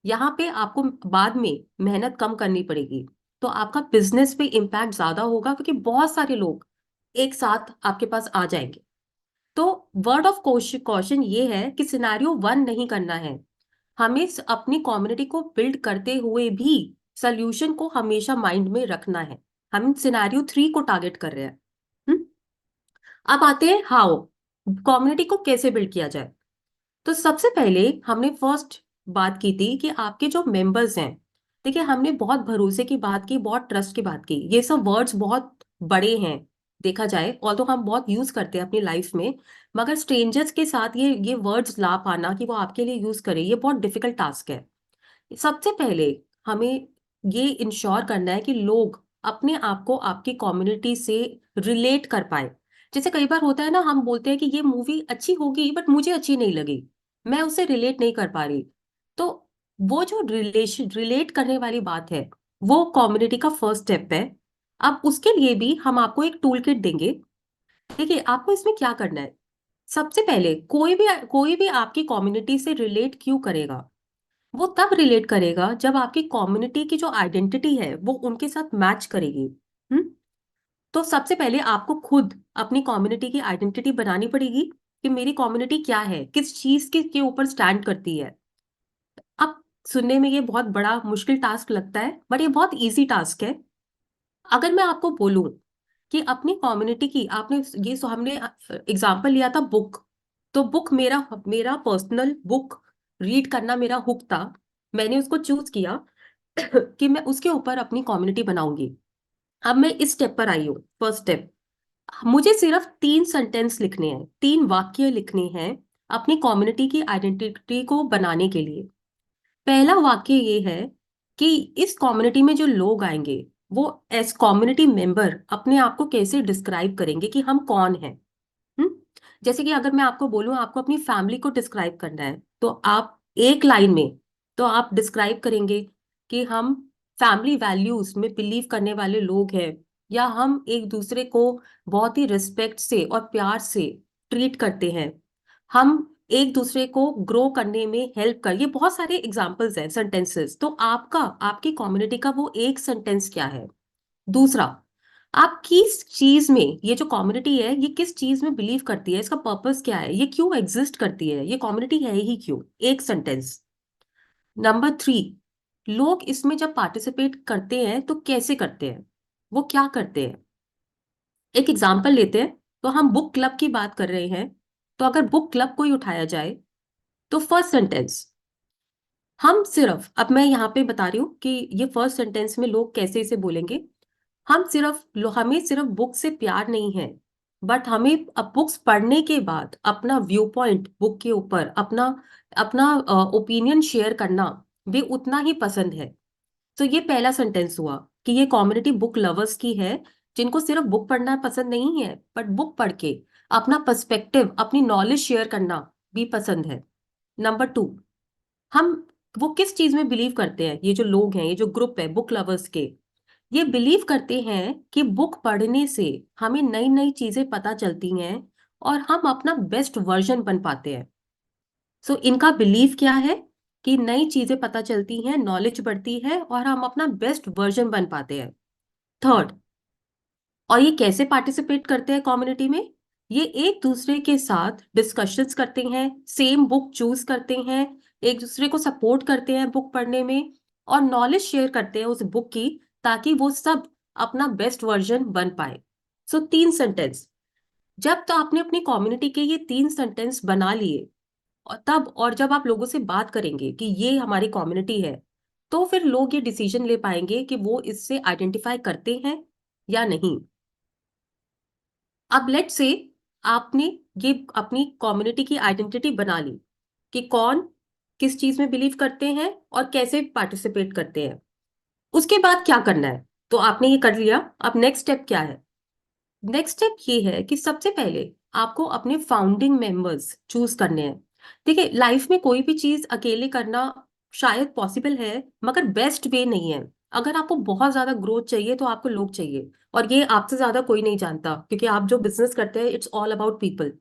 यहाँ पे आपको बाद में मेहनत कम करनी पड़ेगी, तो आपका बिजनेस पे इम्पैक्ट ज्यादा होगा, क्योंकि बहुत सारे लोग एक साथ आपके पास आ जाएंगे। तो वर्ड ऑफ कॉशन ये है कि सिनेरियो 1 नहीं करना है, हमें अपनी कम्युनिटी को बिल्ड करते हुए भी सोल्यूशन को हमेशा माइंड में रखना है। हम सिनेरियो 3 को टारगेट कर रहे हैं। अब आते हैं हाउ, कम्युनिटी को कैसे बिल्ड किया जाए। तो सबसे पहले हमने फर्स्ट बात की थी कि आपके जो मेंबर्स हैं, देखिए हमने बहुत भरोसे की बात की, बहुत ट्रस्ट की बात की, ये सब वर्ड्स बहुत बड़े हैं देखा जाए, और तो हम बहुत यूज करते हैं अपनी लाइफ में, मगर स्ट्रेंजर्स के साथ ये वर्ड्स ला पाना कि वो आपके लिए यूज करे, ये बहुत डिफिकल्ट टास्क है। सबसे पहले हमें ये इंश्योर करना है कि लोग अपने आप को आपकी कम्युनिटी से रिलेट कर पाए। जैसे कई बार होता है ना, हम बोलते हैं कि ये मूवी अच्छी होगी बट मुझे अच्छी नहीं लगी, मैं उससे रिलेट नहीं कर पा रही। तो वो जो रिलेट करने वाली बात है, वो कम्युनिटी का फर्स्ट स्टेप है। अब उसके लिए भी हम आपको एक टूल किट देंगे। देखिए आपको इसमें क्या करना है, सबसे पहले कोई भी आपकी कम्युनिटी से रिलेट क्यों करेगा, वो तब रिलेट करेगा जब आपकी कम्युनिटी की जो आइडेंटिटी है वो उनके साथ मैच करेगी। तो सबसे पहले आपको खुद अपनी कम्युनिटी की आइडेंटिटी बनानी पड़ेगी कि मेरी कम्युनिटी क्या है, किस चीज के ऊपर स्टैंड करती है। अब सुनने में ये बहुत बड़ा मुश्किल टास्क लगता है, बट ये बहुत इजी टास्क है। अगर मैं आपको बोलूं कि अपनी कम्युनिटी की, आपने ये हमने एग्जाम्पल लिया था बुक, तो बुक मेरा मेरा पर्सनल बुक रीड करना मेरा हुक था, मैंने उसको चूज किया कि मैं उसके ऊपर अपनी कम्युनिटी बनाऊंगी। अब मैं इस स्टेप पर आई हूँ, फर्स्ट स्टेप, मुझे सिर्फ 3 सेंटेंस लिखने हैं, 3 वाक्य लिखने हैं, अपनी कम्युनिटी की आइडेंटिटी को बनाने के लिए। पहला वाक्य ये है कि इस कम्युनिटी में जो लोग आएंगे वो एज कम्युनिटी मेंबर अपने आप को कैसे डिस्क्राइब करेंगे कि हम कौन हैं। हम्म जैसे कि अगर मैं आपको बोलूं आपको अपनी फैमिली को डिस्क्राइब करना है, तो आप एक लाइन में तो आप डिस्क्राइब करेंगे कि हम फैमिली वैल्यूज में बिलीव करने वाले लोग हैं, या हम एक दूसरे को बहुत ही रिस्पेक्ट से और प्यार से ट्रीट करते हैं, हम एक दूसरे को ग्रो करने में हेल्प कर। ये बहुत सारे एग्जाम्पल्स हैं, सेंटेंसेस। तो आपका, आपकी कम्युनिटी का वो एक सेंटेंस क्या है। दूसरा, आप किस चीज में, ये जो कम्युनिटी है ये किस चीज में बिलीव करती है, इसका पर्पस क्या है, ये क्यों एग्जिस्ट करती है, ये कम्युनिटी है ही क्यों, एक सेंटेंस। नंबर 3, लोग इसमें जब पार्टिसिपेट करते हैं तो कैसे करते हैं, वो क्या करते हैं। एक एग्जाम्पल लेते हैं, तो हम बुक क्लब की बात कर रहे हैं, तो अगर बुक क्लब को ही उठाया जाए तो फर्स्ट सेंटेंस हम सिर्फ, अब मैं यहाँ पे बता रही हूँ कि ये फर्स्ट सेंटेंस में लोग कैसे इसे बोलेंगे। हमें सिर्फ बुक से प्यार नहीं है, बट हमें अब बुक्स पढ़ने के बाद अपना व्यू पॉइंट बुक के ऊपर, अपना अपना ओपिनियन शेयर करना भी उतना ही पसंद है। तो ये पहला सेंटेंस हुआ कि ये कम्युनिटी बुक लवर्स की है, जिनको सिर्फ बुक पढ़ना पसंद नहीं है बट बुक पढ़ के अपना पर्सपेक्टिव, अपनी नॉलेज शेयर करना भी पसंद है। नंबर 2, हम वो किस चीज में बिलीव करते हैं, ये जो लोग हैं, ये जो ग्रुप है बुक लवर्स के, ये बिलीव करते हैं कि बुक पढ़ने से हमें नई नई चीजें पता चलती हैं और हम अपना बेस्ट वर्जन बन पाते हैं। सो इनका बिलीव क्या है कि नई चीजें पता चलती हैं, नॉलेज बढ़ती है और हम अपना बेस्ट वर्जन बन पाते हैं। थर्ड, और ये कैसे पार्टिसिपेट करते हैं कम्युनिटी में, ये एक दूसरे के साथ डिस्कशंस करते हैं, सेम बुक चूज करते हैं, एक दूसरे को सपोर्ट करते हैं बुक पढ़ने में, और नॉलेज शेयर करते हैं उस बुक की, ताकि वो सब अपना बेस्ट वर्जन बन पाए। सो 3 सेंटेंस। जब तो आपने अपनी कम्युनिटी के ये 3 सेंटेंस बना लिए, और तब और जब आप लोगों से बात करेंगे कि ये हमारी कम्युनिटी है, तो फिर लोग ये डिसीजन ले पाएंगे कि वो इससे आइडेंटिफाई करते हैं या नहीं। अब लेट से आपने ये अपनी कम्युनिटी की आइडेंटिटी बना ली कि कौन किस चीज में बिलीव करते हैं और कैसे पार्टिसिपेट करते हैं। उसके बाद क्या करना है, तो आपने ये कर लिया। अब नेक्स्ट स्टेप क्या है। नेक्स्ट स्टेप ये है कि सबसे पहले आपको अपने फाउंडिंग मेंबर्स चूज करने हैं। देखिए, लाइफ में कोई भी चीज अकेले करना शायद पॉसिबल है, मगर बेस्ट वे नहीं है। अगर आपको बहुत ज्यादा ग्रोथ चाहिए तो आपको लोग चाहिए, और ये आपसे ज्यादा कोई नहीं जानता, क्योंकि आप जो बिजनेस करते हैं इट्स ऑल अबाउट पीपल।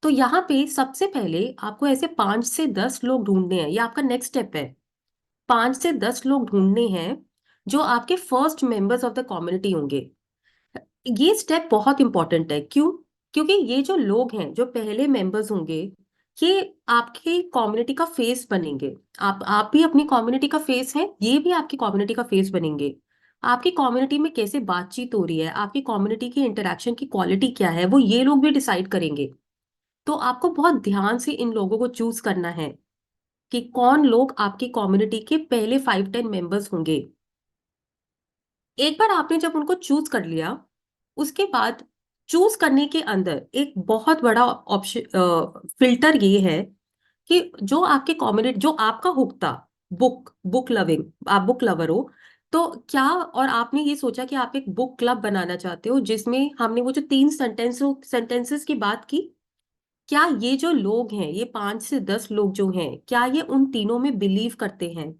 तो यहाँ पे सबसे पहले आपको ऐसे 5 से 10 लोग ढूंढने हैं, ये आपका नेक्स्ट स्टेप है। 5 से 10 लोग ढूंढने हैं जो आपके first members of the community होंगे। ये स्टेप बहुत इंपॉर्टेंट है। क्यों? क्योंकि ये जो लोग हैं, जो पहले मेंबर्स होंगे, ये आपकी कम्युनिटी का फेस बनेंगे। आप भी अपनी कम्युनिटी का फेस हैं, ये भी आपकी कम्युनिटी का फेस बनेंगे। आपकी कम्युनिटी में कैसे बातचीत हो रही है, आपकी कम्युनिटी की इंटरेक्शन की क्वालिटी क्या है, वो ये लोग भी डिसाइड करेंगे। तो आपको बहुत ध्यान से इन लोगों को चूज करना है कि कौन लोग आपकी कम्युनिटी के पहले 5-10 मेंबर्स होंगे। एक बार आपने जब उनको चूज कर लिया, उसके बाद चूज करने के अंदर एक बहुत बड़ा ऑप्शन फिल्टर ये है कि जो आपके कम्युनिटी, जो आपका हुक था, बुक लविंग, आप बुक लवर हो, तो क्या, और आपने ये सोचा कि आप एक बुक क्लब बनाना चाहते हो जिसमें हमने वो जो 3 सेंटेंसेस की बात की, क्या ये जो लोग हैं, ये 5 से 10 लोग जो हैं, क्या ये उन तीनों में बिलीव करते हैं,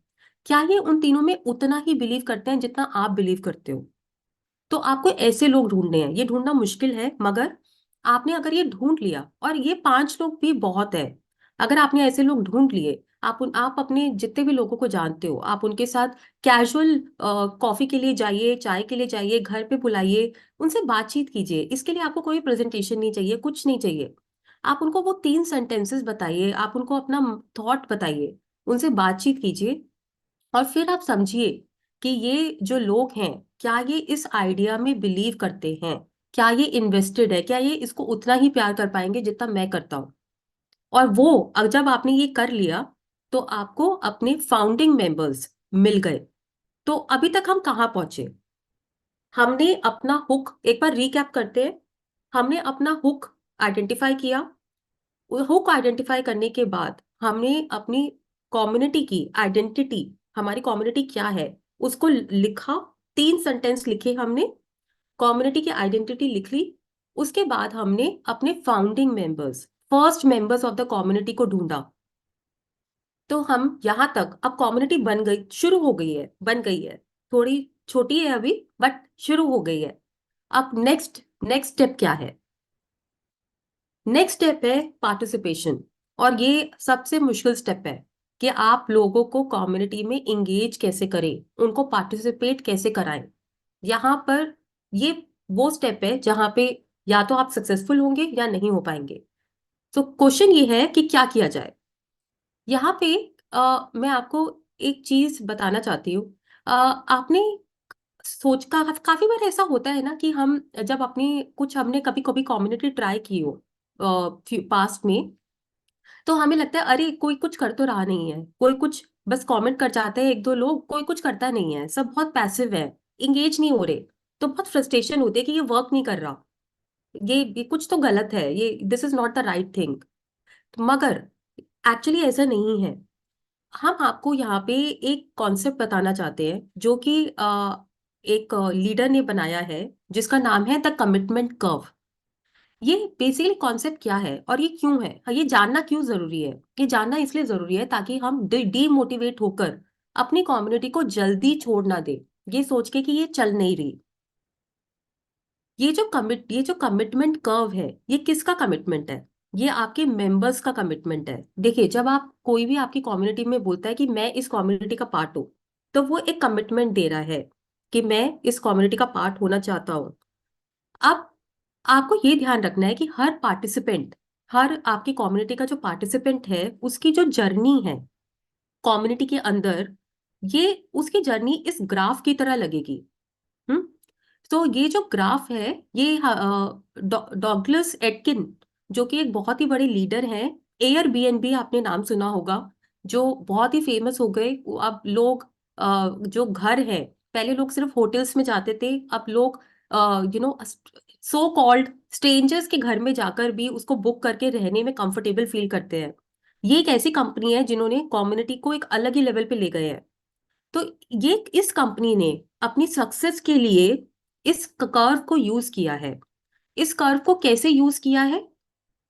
क्या ये उन तीनों में उतना ही बिलीव करते हैं जितना आप बिलीव करते हो। तो आपको ऐसे लोग ढूंढने हैं। ये ढूंढना मुश्किल है, मगर आपने अगर ये ढूंढ लिया, और ये 5 लोग भी बहुत है, अगर आपने ऐसे लोग ढूंढ लिए, आप अपने जितने भी लोगों को जानते हो, आप उनके साथ कैजुअल कॉफी के लिए जाइए, चाय के लिए जाइए, घर पे बुलाइए, उनसे बातचीत कीजिए। इसके लिए आपको कोई प्रेजेंटेशन नहीं चाहिए, कुछ नहीं चाहिए। आप उनको वो 3 सेंटेंसेस बताइए, आप उनको अपना थॉट बताइए, उनसे बातचीत कीजिए, और फिर आप समझिए कि ये जो लोग हैं, क्या ये इस आइडिया में बिलीव करते हैं, क्या ये इन्वेस्टेड है, क्या ये इसको उतना ही प्यार कर पाएंगे जितना मैं करता हूँ। और वो जब आपने ये कर लिया, तो आपको अपने फाउंडिंग मेंबर्स मिल गए। तो अभी तक हम कहाँ पहुंचे। हमने अपना हुक, एक बार रीकैप करते हैं। हमने अपना हुक आइडेंटिफाई किया, हुक आइडेंटिफाई करने के बाद हमने अपनी कम्युनिटी की आइडेंटिटी, हमारी कम्युनिटी क्या है, उसको लिखा। 3 सेंटेंस लिखे हमने, कम्युनिटी की आइडेंटिटी लिख ली। उसके बाद हमने अपने founding members, first members of the community को ढूंढा। तो हम यहाँ तक, अब कम्युनिटी बन गई, शुरू हो गई है, बन गई है, थोड़ी छोटी है अभी बट शुरू हो गई है। अब नेक्स्ट स्टेप क्या है? नेक्स्ट स्टेप है पार्टिसिपेशन, और ये सबसे मुश्किल स्टेप है कि आप लोगों को कम्युनिटी में इंगेज कैसे करें, उनको पार्टिसिपेट कैसे कराएं। यहाँ पर ये वो स्टेप है जहाँ पे या तो आप सक्सेसफुल होंगे या नहीं हो पाएंगे। तो क्वेश्चन ये है कि क्या किया जाए। यहाँ पे मैं आपको एक चीज बताना चाहती हूँ। आपने काफी बार ऐसा होता है ना कि हम जब हमने कभी कभी कम्युनिटी ट्राई की हो पास्ट में, तो हमें लगता है अरे कोई कुछ कर तो रहा नहीं है, कोई कुछ बस कमेंट कर जाते हैं 1-2 लोग, कोई कुछ करता नहीं है, सब बहुत पैसिव है, इंगेज नहीं हो रहे। तो बहुत फ्रस्ट्रेशन होती है कि ये वर्क नहीं कर रहा, ये कुछ तो गलत है, ये this is not the right thing. मगर एक्चुअली ऐसा नहीं है। हम आपको यहाँ पे एक कॉन्सेप्ट बताना चाहते हैं जो कि एक लीडर ने बनाया है, जिसका नाम है द कमिटमेंट कर्व। ये बेसिकली कॉन्सेप्ट क्या है और ये क्यों है, ये जानना क्यों जरूरी है? ये जानना इसलिए जरूरी है ताकि हम डीमोटिवेट होकर अपनी कम्युनिटी को जल्दी छोड़ ना दे, ये सोच के कि ये चल नहीं रही। ये जो कमिटमेंट कर्व है, ये किसका कमिटमेंट है? ये आपके मेंबर्स का कमिटमेंट है। देखिए, जब आप कोई भी आपकी कम्युनिटी में बोलता है कि मैं इस कम्युनिटी का पार्ट हूं, तो वो एक कमिटमेंट दे रहा है कि मैं इस कम्युनिटी का पार्ट होना चाहता हूं। अब आपको ये ध्यान रखना है कि हर पार्टिसिपेंट, हर आपकी कम्युनिटी का जो पार्टिसिपेंट है, उसकी जो जर्नी है कम्युनिटी के अंदर, ये उसकी जर्नी इस ग्राफ की तरह लगेगी। तो ये जो ग्राफ है, ये डॉगलस एटकिन, जो कि एक बहुत ही बड़े लीडर हैं, एयरबीएनबी आपने नाम सुना होगा, जो बहुत ही फेमस हो गए। अब लोग जो घर है, पहले लोग सिर्फ होटल्स में जाते थे, अब लोग सो कॉल्ड स्ट्रेंजर्स के घर में जाकर भी उसको बुक करके रहने में कंफर्टेबल फील करते हैं। ये एक ऐसी कंपनी है जिन्होंने कम्युनिटी को एक अलग ही लेवल पे ले गए हैं। तो ये इस कंपनी ने अपनी सक्सेस के लिए इस कर्व को यूज किया है। इस कर्व को कैसे यूज किया है?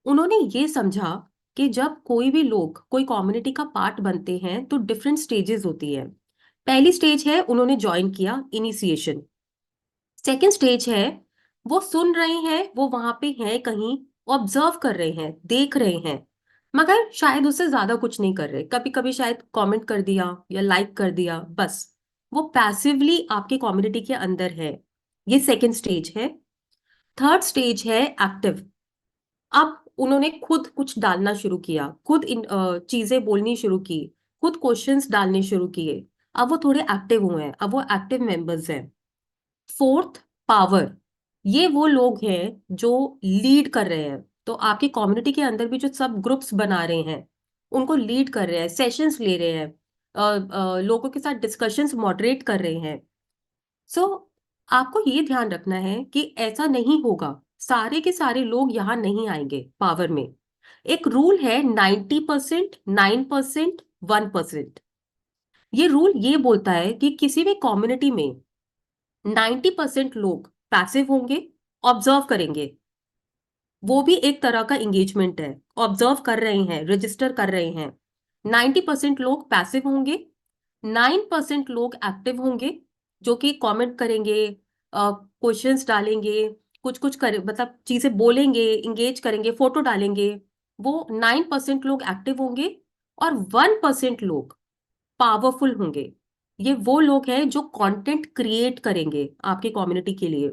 उन्होंने ये समझा कि जब कोई भी लोग कोई कम्युनिटी का पार्ट बनते हैं तो डिफरेंट स्टेजेस होती है। पहली स्टेज है उन्होंने ज्वाइन किया, इनिशिएशन। सेकेंड स्टेज है वो सुन रहे हैं, वो वहां पे हैं कहीं, ऑब्जर्व कर रहे हैं, देख रहे हैं, मगर शायद उससे ज्यादा कुछ नहीं कर रहे। कभी कभी शायद कमेंट कर दिया या लाइक कर दिया, बस वो पैसिवली आपके कम्युनिटी के अंदर है। ये सेकेंड स्टेज है। थर्ड स्टेज है एक्टिव। अब उन्होंने खुद कुछ डालना शुरू किया, खुद चीजें बोलनी शुरू की, खुद क्वेश्चंस डालने शुरू किए। अब वो थोड़े एक्टिव हुए हैं, अब वो एक्टिव मेंबर्स हैं। Fourth, power. ये वो लोग हैं जो लीड कर रहे हैं। तो आपकी कम्युनिटी के अंदर भी जो सब ग्रुप्स बना रहे हैं, उनको लीड कर रहे हैं, सेशंस ले रहे हैं, लोगों के साथ डिस्कशंस मॉडरेट कर रहे हैं। सो आपको ये ध्यान रखना है कि ऐसा नहीं होगा, सारे के सारे लोग यहाँ नहीं आएंगे पावर में। एक रूल है 90%, 9%, 1%। ये रूल ये बोलता है कि किसी भी कम्युनिटी में 90% लोग पैसिव होंगे, ऑब्जर्व करेंगे। वो भी एक तरह का एंगेजमेंट है, ऑब्जर्व कर रहे हैं, रजिस्टर कर रहे हैं। 90% लोग पैसिव होंगे, 9% लोग एक्टिव होंगे, जो कि कमेंट करेंगे, क्वेश्चंस डालेंगे, कुछ कुछ करे, मतलब चीजें बोलेंगे, इंगेज करेंगे, फोटो डालेंगे। वो 9% लोग एक्टिव होंगे और 1% लोग पावरफुल होंगे। ये वो लोग हैं जो कंटेंट क्रिएट करेंगे आपकी कम्युनिटी के लिए।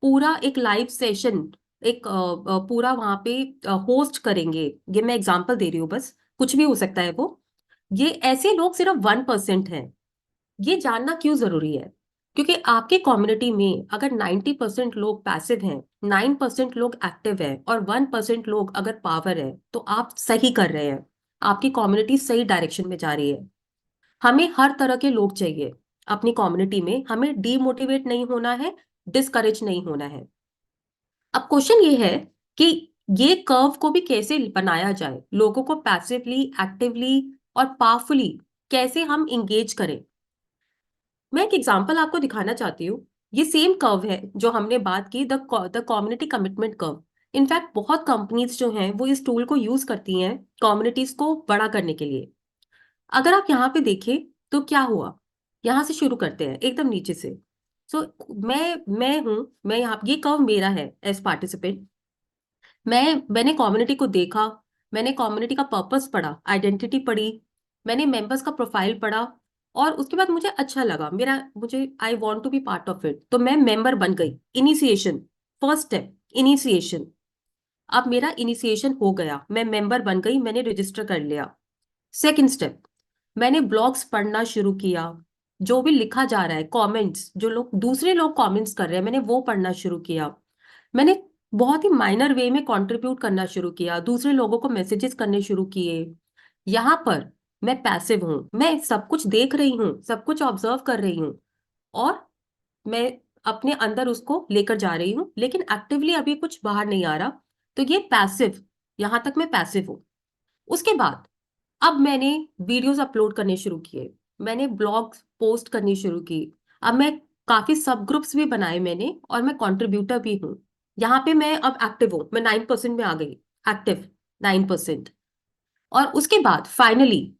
पूरा एक लाइव सेशन, एक पूरा वहां पे होस्ट करेंगे। ये मैं एग्जांपल दे रही हूँ, बस कुछ भी हो सकता है वो। ये ऐसे लोग सिर्फ 1% हैं। ये जानना क्यों जरूरी है? क्योंकि आपके कम्युनिटी में अगर 90% लोग पैसिव हैं, 9% लोग एक्टिव हैं और 1% लोग अगर पावर है, तो आप सही कर रहे हैं, आपकी कम्युनिटी सही डायरेक्शन में जा रही है। हमें हर तरह के लोग चाहिए अपनी कम्युनिटी में, हमें डीमोटिवेट नहीं होना है, डिस्करेज नहीं होना है। अब क्वेश्चन ये है कि ये कर्व को भी कैसे बनाया जाए, लोगों को पैसिवली, एक्टिवली और पावरफुली कैसे हम इंगेज करें। मैं एक एग्जांपल आपको दिखाना चाहती हूँ। ये सेम कर्व है जो हमने बात की, the community commitment curve. In fact बहुत कंपनीज जो हैं वो इस टूल को यूज करती हैं कम्युनिटीज को बड़ा करने के लिए। अगर आप यहाँ पे देखें तो क्या हुआ, यहाँ से शुरू करते हैं एकदम नीचे से। सो मैं यहाँ, ये कर्व मेरा है एज पार्टिसिपेंट। मैंने कम्युनिटी को देखा, मैंने कम्युनिटी का पर्पस पढ़ा, आइडेंटिटी पढ़ी, मैंने मेंबर्स का प्रोफाइल पढ़ा, और उसके बाद मुझे अच्छा लगा, मुझे I want to be part of it, तो मैं मेंबर बन गई। Initiation, first step initiation. अब मेरा इनिशिएशन हो गया, मैं मेंबर बन गई, मैंने रजिस्टर कर लिया। सेकंड स्टेप, मैंने ब्लॉग्स पढ़ना शुरू किया, जो भी लिखा जा रहा है, कमेंट्स, जो दूसरे लोग कमेंट्स कर रहे हैं, मैंने वो पढ़ना शुरू किया। मैंने बहुत ही माइनर वे में कंट्रीब्यूट करना शुरू किया, दूसरे लोगों को मैसेजेस करने शुरू किए। यहाँ पर मैं पैसिव हूँ, मैं सब कुछ देख रही हूँ, सब कुछ ऑब्जर्व कर रही हूँ, और मैं अपने अंदर उसको लेकर जा रही हूँ, लेकिन एक्टिवली अभी कुछ बाहर नहीं आ रहा। तो ये पैसिव, यहाँ तक मैं पैसिव हूँ। उसके बाद अब मैंने वीडियोस अपलोड करने शुरू किए, मैंने ब्लॉग्स पोस्ट करनी शुरू की, अब मैं काफी सब ग्रुप्स भी बनाए मैंने, और मैं कंट्रीब्यूटर भी हूँ। यहाँ पे मैं अब एक्टिव हूँ, मैं 9% में आ गई, एक्टिव 9%। और उसके बाद फाइनली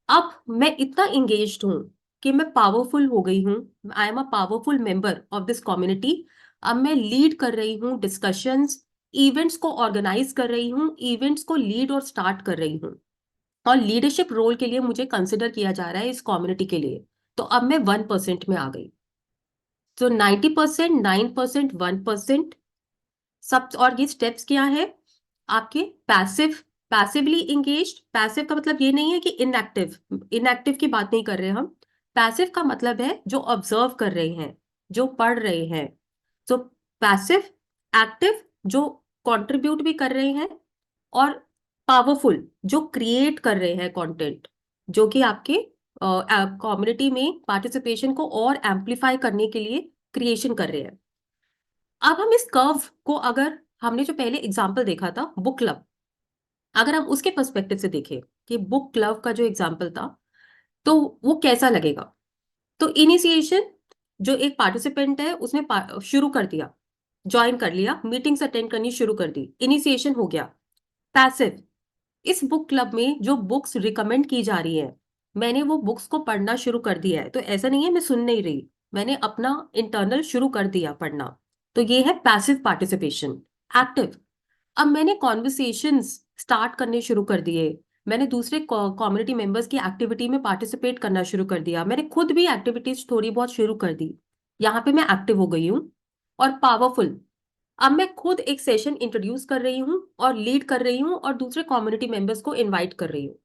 अब मैं इतना इंगेज्ड हूँ कि मैं पावरफुल हो गई हूँ, I am a powerful member of this community. अब मैं लीड कर रही हूँ डिस्कशंस, इवेंट्स को ऑर्गेनाइज कर रही हूँ, इवेंट्स को लीड और स्टार्ट कर रही हूँ, और लीडरशिप रोल के लिए मुझे कंसिडर किया जा रहा है इस कम्युनिटी के लिए। तो अब मैं 1% में आ गई। तो 90%, 9%, 1% सब। और ये स्टेप्स क्या है आपके? Passively engaged. पैसिव का मतलब ये नहीं है कि इनएक्टिव, इनएक्टिव की बात नहीं कर रहे हम। पैसिव का मतलब है जो ऑब्जर्व कर रहे हैं, जो पढ़ रहे हैं। तो पैसिव, एक्टिव जो कंट्रीब्यूट भी कर रहे हैं, और पावरफुल जो क्रिएट कर रहे हैं कंटेंट, जो कि आपके कम्युनिटी में पार्टिसिपेशन को और एम्पलीफाई करने के लिए क्रिएशन कर रहे हैं। अब हम इस कर्व को, अगर हमने जो पहले एग्जाम्पल देखा था बुक क्लब, अगर हम उसके पर्सपेक्टिव से देखें कि बुक क्लब का जो एग्जाम्पल था तो वो कैसा लगेगा। तो इनिशिएशन, जो एक पार्टिसिपेंट है उसने शुरू कर दिया, ज्वाइन कर लिया, मीटिंग्स अटेंड करनी शुरू कर दी, इनिशिएशन हो गया। पैसिव, इस बुक क्लब में जो बुक्स रिकमेंड की जा रही है, मैंने वो बुक्स को पढ़ना शुरू कर दिया है। तो ऐसा नहीं है मैं सुन नहीं रही, मैंने अपना इंटरनल शुरू कर दिया पढ़ना। तो ये है पैसिव पार्टिसिपेशन। एक्टिव, अब मैंने कॉन्वर्सेशंस स्टार्ट करने शुरू कर दिए, मैंने दूसरे कम्युनिटी मेंबर्स की एक्टिविटी में पार्टिसिपेट करना शुरू कर दिया, मैंने खुद भी एक्टिविटीज थोड़ी बहुत शुरू कर दी, यहाँ पे मैं एक्टिव हो गई हूँ। और पावरफुल, अब मैं खुद एक सेशन इंट्रोड्यूस कर रही हूँ और लीड कर रही हूँ और दूसरे कम्युनिटी मेंबर्स को इनवाइट कर रही हूँ।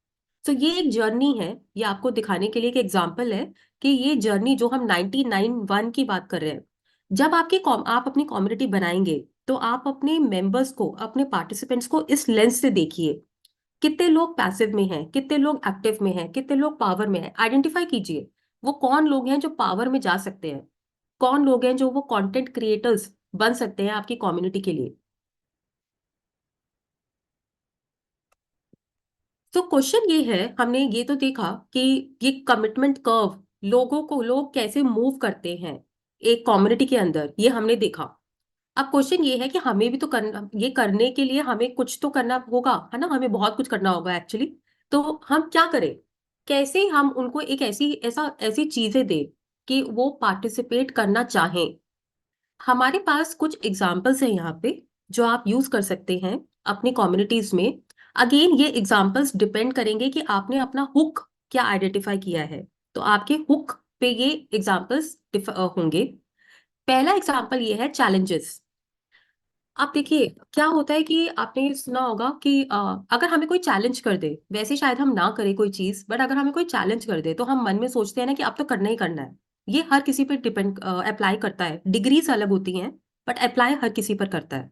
तो ये एक जर्नी है, ये आपको दिखाने के लिए एक एग्जांपल है कि ये जर्नी जो हम 99-1 की बात कर रहे हैं, जब आप अपनी कम्युनिटी बनाएंगे तो आप अपने मेंबर्स को, अपने पार्टिसिपेंट्स को इस लेंस से देखिए, कितने लोग पैसिव में हैं, कितने लोग एक्टिव में हैं, कितने लोग पावर में हैं। आइडेंटिफाई कीजिए वो कौन लोग हैं जो पावर में जा सकते हैं, कौन लोग हैं जो वो कंटेंट क्रिएटर्स बन सकते हैं आपकी कम्युनिटी के लिए। तो क्वेश्चन ये है, हमने ये तो देखा कि ये कमिटमेंट कर्व, लोग कैसे मूव करते हैं एक कम्युनिटी के अंदर, ये हमने देखा। अब क्वेश्चन ये है कि हमें भी तो करना, ये करने के लिए हमें कुछ तो करना होगा, है ना, हमें बहुत कुछ करना होगा एक्चुअली। तो हम क्या करें, कैसे हम उनको एक ऐसी चीजें दें कि वो पार्टिसिपेट करना चाहें। हमारे पास कुछ एग्जाम्पल्स हैं यहाँ पे जो आप यूज कर सकते हैं अपनी कम्युनिटीज में। अगेन ये एग्जाम्पल्स डिपेंड करेंगे कि आपने अपना हुक क्या आइडेंटिफाई किया है, तो आपके हुक पे ये एग्जाम्पल्स होंगे। पहला एग्जाम्पल ये है चैलेंजेस। आप देखिए क्या होता है कि आपने सुना होगा कि अगर हमें कोई चैलेंज कर दे, वैसे शायद हम ना करें कोई चीज, बट अगर हमें कोई चैलेंज कर दे तो हम मन में सोचते हैं ना कि अब तो करना ही करना है। ये हर किसी पे डिपेंड अप्लाई करता है, डिग्रीज अलग होती हैं बट अप्लाई हर किसी पर करता है।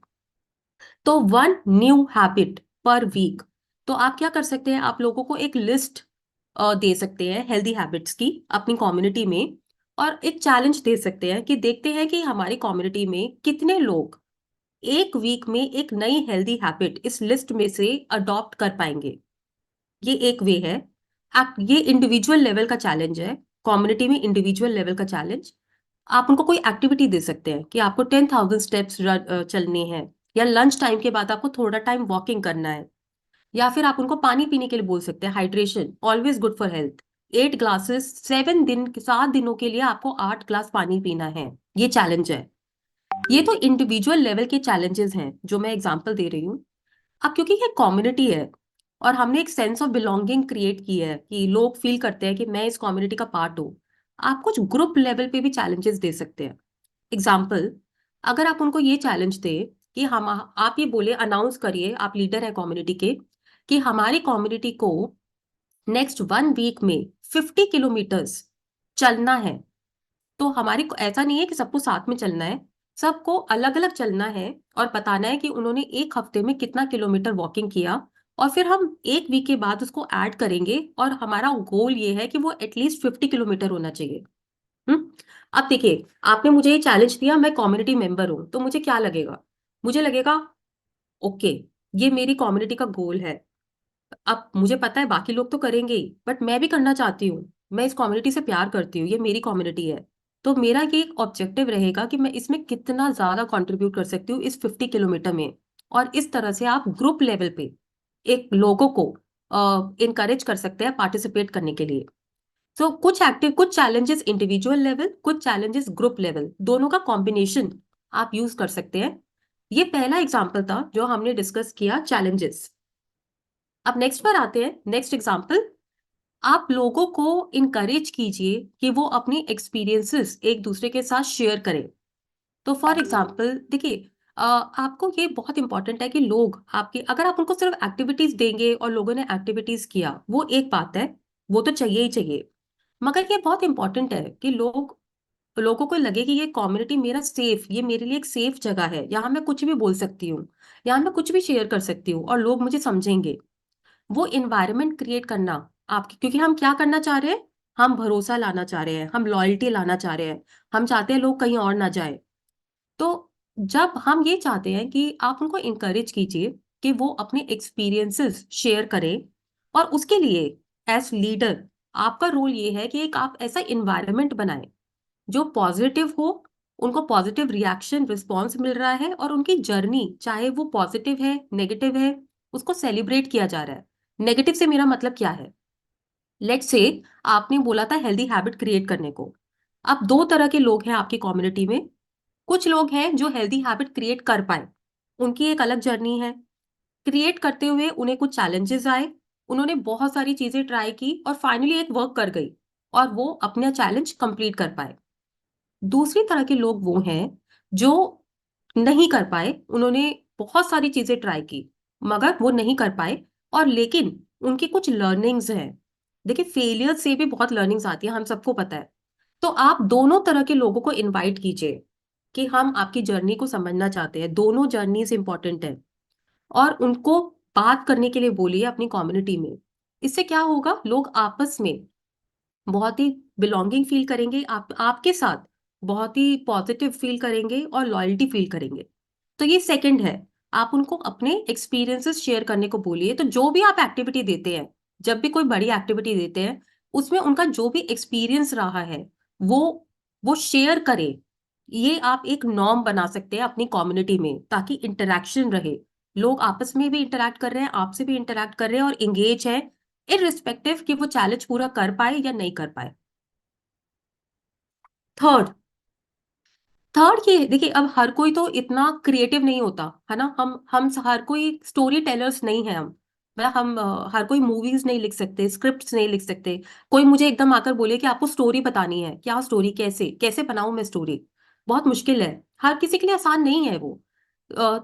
तो 1 न्यू हैबिट पर वीक, तो आप क्या कर सकते हैं, आप लोगों को एक लिस्ट दे सकते हैं हेल्दी हैबिट्स की अपनी कम्युनिटी में, और एक चैलेंज दे सकते हैं कि देखते हैं कि हमारी कम्युनिटी में कितने लोग एक वीक में एक नई हेल्दी हैबिट इस लिस्ट में से अडॉप्ट कर पाएंगे। ये एक वे है। ये इंडिविजुअल लेवल का चैलेंज है, कम्युनिटी में इंडिविजुअल लेवल का चैलेंज। आप उनको कोई एक्टिविटी दे सकते हैं कि आपको 10,000 स्टेप्स चलने हैं, या लंच टाइम के बाद आपको थोड़ा टाइम वॉकिंग करना है, या फिर आप उनको पानी पीने के लिए बोल सकते हैं, hydration always good for health. 8 glasses 7 दिनों के लिए आपको 8 ग्लास पानी पीना है, ये चैलेंज है। ये तो इंडिविजुअल लेवल के चैलेंजेस हैं जो मैं एग्जांपल दे रही हूँ। अब क्योंकि ये कम्युनिटी है और हमने एक सेंस ऑफ बिलोंगिंग क्रिएट की है कि लोग फील करते हैं कि मैं इस कम्युनिटी का पार्ट हूँ, आप कुछ ग्रुप लेवल पे भी चैलेंजेस दे सकते हैं। एग्जाम्पल, अगर आप उनको ये चैलेंज दे कि हम आप ये बोले, अनाउंस करिए, आप लीडर है कम्युनिटी के, कि हमारी कम्युनिटी को नेक्स्ट 1 वीक में 50 किलोमीटर्स चलना है। तो हमारी ऐसा नहीं है कि सबको साथ में चलना है, सबको अलग अलग चलना है और बताना है कि उन्होंने एक हफ्ते में कितना किलोमीटर वॉकिंग किया, और फिर हम 1 वीक के बाद उसको ऐड करेंगे और हमारा गोल ये है कि वो एटलीस्ट 50 किलोमीटर होना चाहिए। अब देखिए, आपने मुझे ये चैलेंज दिया, मैं कम्युनिटी मेंबर हूं, तो मुझे क्या लगेगा? मुझे लगेगा ओके, ये मेरी कम्युनिटी का गोल है। अब मुझे पता है बाकी लोग तो करेंगे ही, बट मैं भी करना चाहती हूँ, मैं इस कम्युनिटी से प्यार करती हूँ, ये मेरी कम्युनिटी है। तो मेरा ये एक ऑब्जेक्टिव रहेगा कि मैं इसमें कितना ज्यादा कंट्रीब्यूट कर सकती हूँ इस 50 किलोमीटर में। और इस तरह से आप ग्रुप लेवल पे एक लोगों को इनकरेज कर सकते हैं पार्टिसिपेट करने के लिए। सो कुछ चैलेंजेस इंडिविजुअल लेवल, कुछ चैलेंजेस ग्रुप लेवल, दोनों का कॉम्बिनेशन आप यूज कर सकते हैं। ये पहला एग्जाम्पल था जो हमने डिस्कस किया, चैलेंजेस। अब नेक्स्ट पर आते हैं, नेक्स्ट एग्जाम्पल। आप लोगों को इनकरेज कीजिए कि वो अपनी एक्सपीरियंसेस एक दूसरे के साथ शेयर करें। तो फॉर एग्जाम्पल देखिए, आपको ये बहुत इंपॉर्टेंट है कि लोग आपके, अगर आप उनको सिर्फ एक्टिविटीज देंगे और लोगों ने एक्टिविटीज किया, वो एक बात है, वो तो चाहिए ही चाहिए। मगर ये बहुत इंपॉर्टेंट है कि लोगों को लगे कि ये कम्युनिटी मेरा सेफ, ये मेरे लिए एक सेफ जगह है, यहाँ मैं कुछ भी बोल सकती हूँ, यहाँ मैं कुछ भी शेयर कर सकती हूँ और लोग मुझे समझेंगे। वो इन्वायरमेंट क्रिएट करना आपकी, क्योंकि हम क्या करना चाह रहे हैं, हम भरोसा लाना चाह रहे हैं, हम लॉयल्टी लाना चाह रहे हैं, हम चाहते हैं लोग कहीं और ना जाए। तो जब हम ये चाहते हैं कि आप उनको इंकरेज कीजिए कि वो अपने एक्सपीरियंसेस शेयर करें, और उसके लिए एज लीडर आपका रोल ये है कि एक आप ऐसा इन्वायरमेंट बनाएं जो पॉजिटिव हो, उनको पॉजिटिव रिएक्शन रिस्पॉन्स मिल रहा है, और उनकी जर्नी चाहे वो पॉजिटिव है नेगेटिव है, उसको सेलिब्रेट किया जा रहा है। नेगेटिव से मेरा मतलब क्या है? लेट्स से आपने बोला था हेल्दी हैबिट क्रिएट करने को। अब 2 तरह के लोग हैं आपकी कम्युनिटी में। कुछ लोग हैं जो हेल्दी हैबिट क्रिएट कर पाए, उनकी एक अलग जर्नी है। क्रिएट करते हुए उन्हें कुछ चैलेंजेस आए, उन्होंने बहुत सारी चीजें ट्राई की और फाइनली एक वर्क कर गई और वो अपना चैलेंज कंप्लीट कर पाए। दूसरी तरह के लोग वो हैं जो नहीं कर पाए, उन्होंने बहुत सारी चीजें ट्राई की मगर वो नहीं कर पाए, और लेकिन उनकी कुछ लर्निंग्स हैं। देखिए, फेलियर से भी बहुत लर्निंग्स आती है, हम सबको पता है। तो आप दोनों तरह के लोगों को इनवाइट कीजिए कि हम आपकी जर्नी को समझना चाहते हैं, दोनों जर्नीज इंपॉर्टेंट है, और उनको बात करने के लिए बोलिए अपनी कम्युनिटी में। इससे क्या होगा, लोग आपस में बहुत ही बिलोंगिंग फील करेंगे, आपके साथ बहुत ही पॉजिटिव फील करेंगे और लॉयल्टी फील करेंगे। तो ये सेकंड है, आप उनको अपने एक्सपीरियंसेस शेयर करने को बोलिए। तो जो भी आप एक्टिविटी देते हैं, जब भी कोई बड़ी एक्टिविटी देते हैं, उसमें उनका जो भी एक्सपीरियंस रहा है वो शेयर करें। ये आप एक नॉर्म बना सकते हैं अपनी कम्युनिटी में, ताकि इंटरेक्शन रहे, लोग आपस में भी इंटरेक्ट कर रहे हैं, आपसे भी इंटरेक्ट कर रहे हैं और इंगेज है, इररिस्पेक्टिव कि वो चैलेंज पूरा कर पाए या नहीं कर पाए। थर्ड ये देखिए, अब हर कोई तो इतना क्रिएटिव नहीं होता है ना, हम हर कोई स्टोरी टेलर्स नहीं है। मतलब हम हर कोई मूवीज नहीं लिख सकते, स्क्रिप्ट्स नहीं लिख सकते। कोई मुझे एकदम आकर बोले कि आपको स्टोरी बतानी है, क्या स्टोरी, कैसे कैसे बनाऊं मैं स्टोरी, बहुत मुश्किल है, हर किसी के लिए आसान नहीं है वो।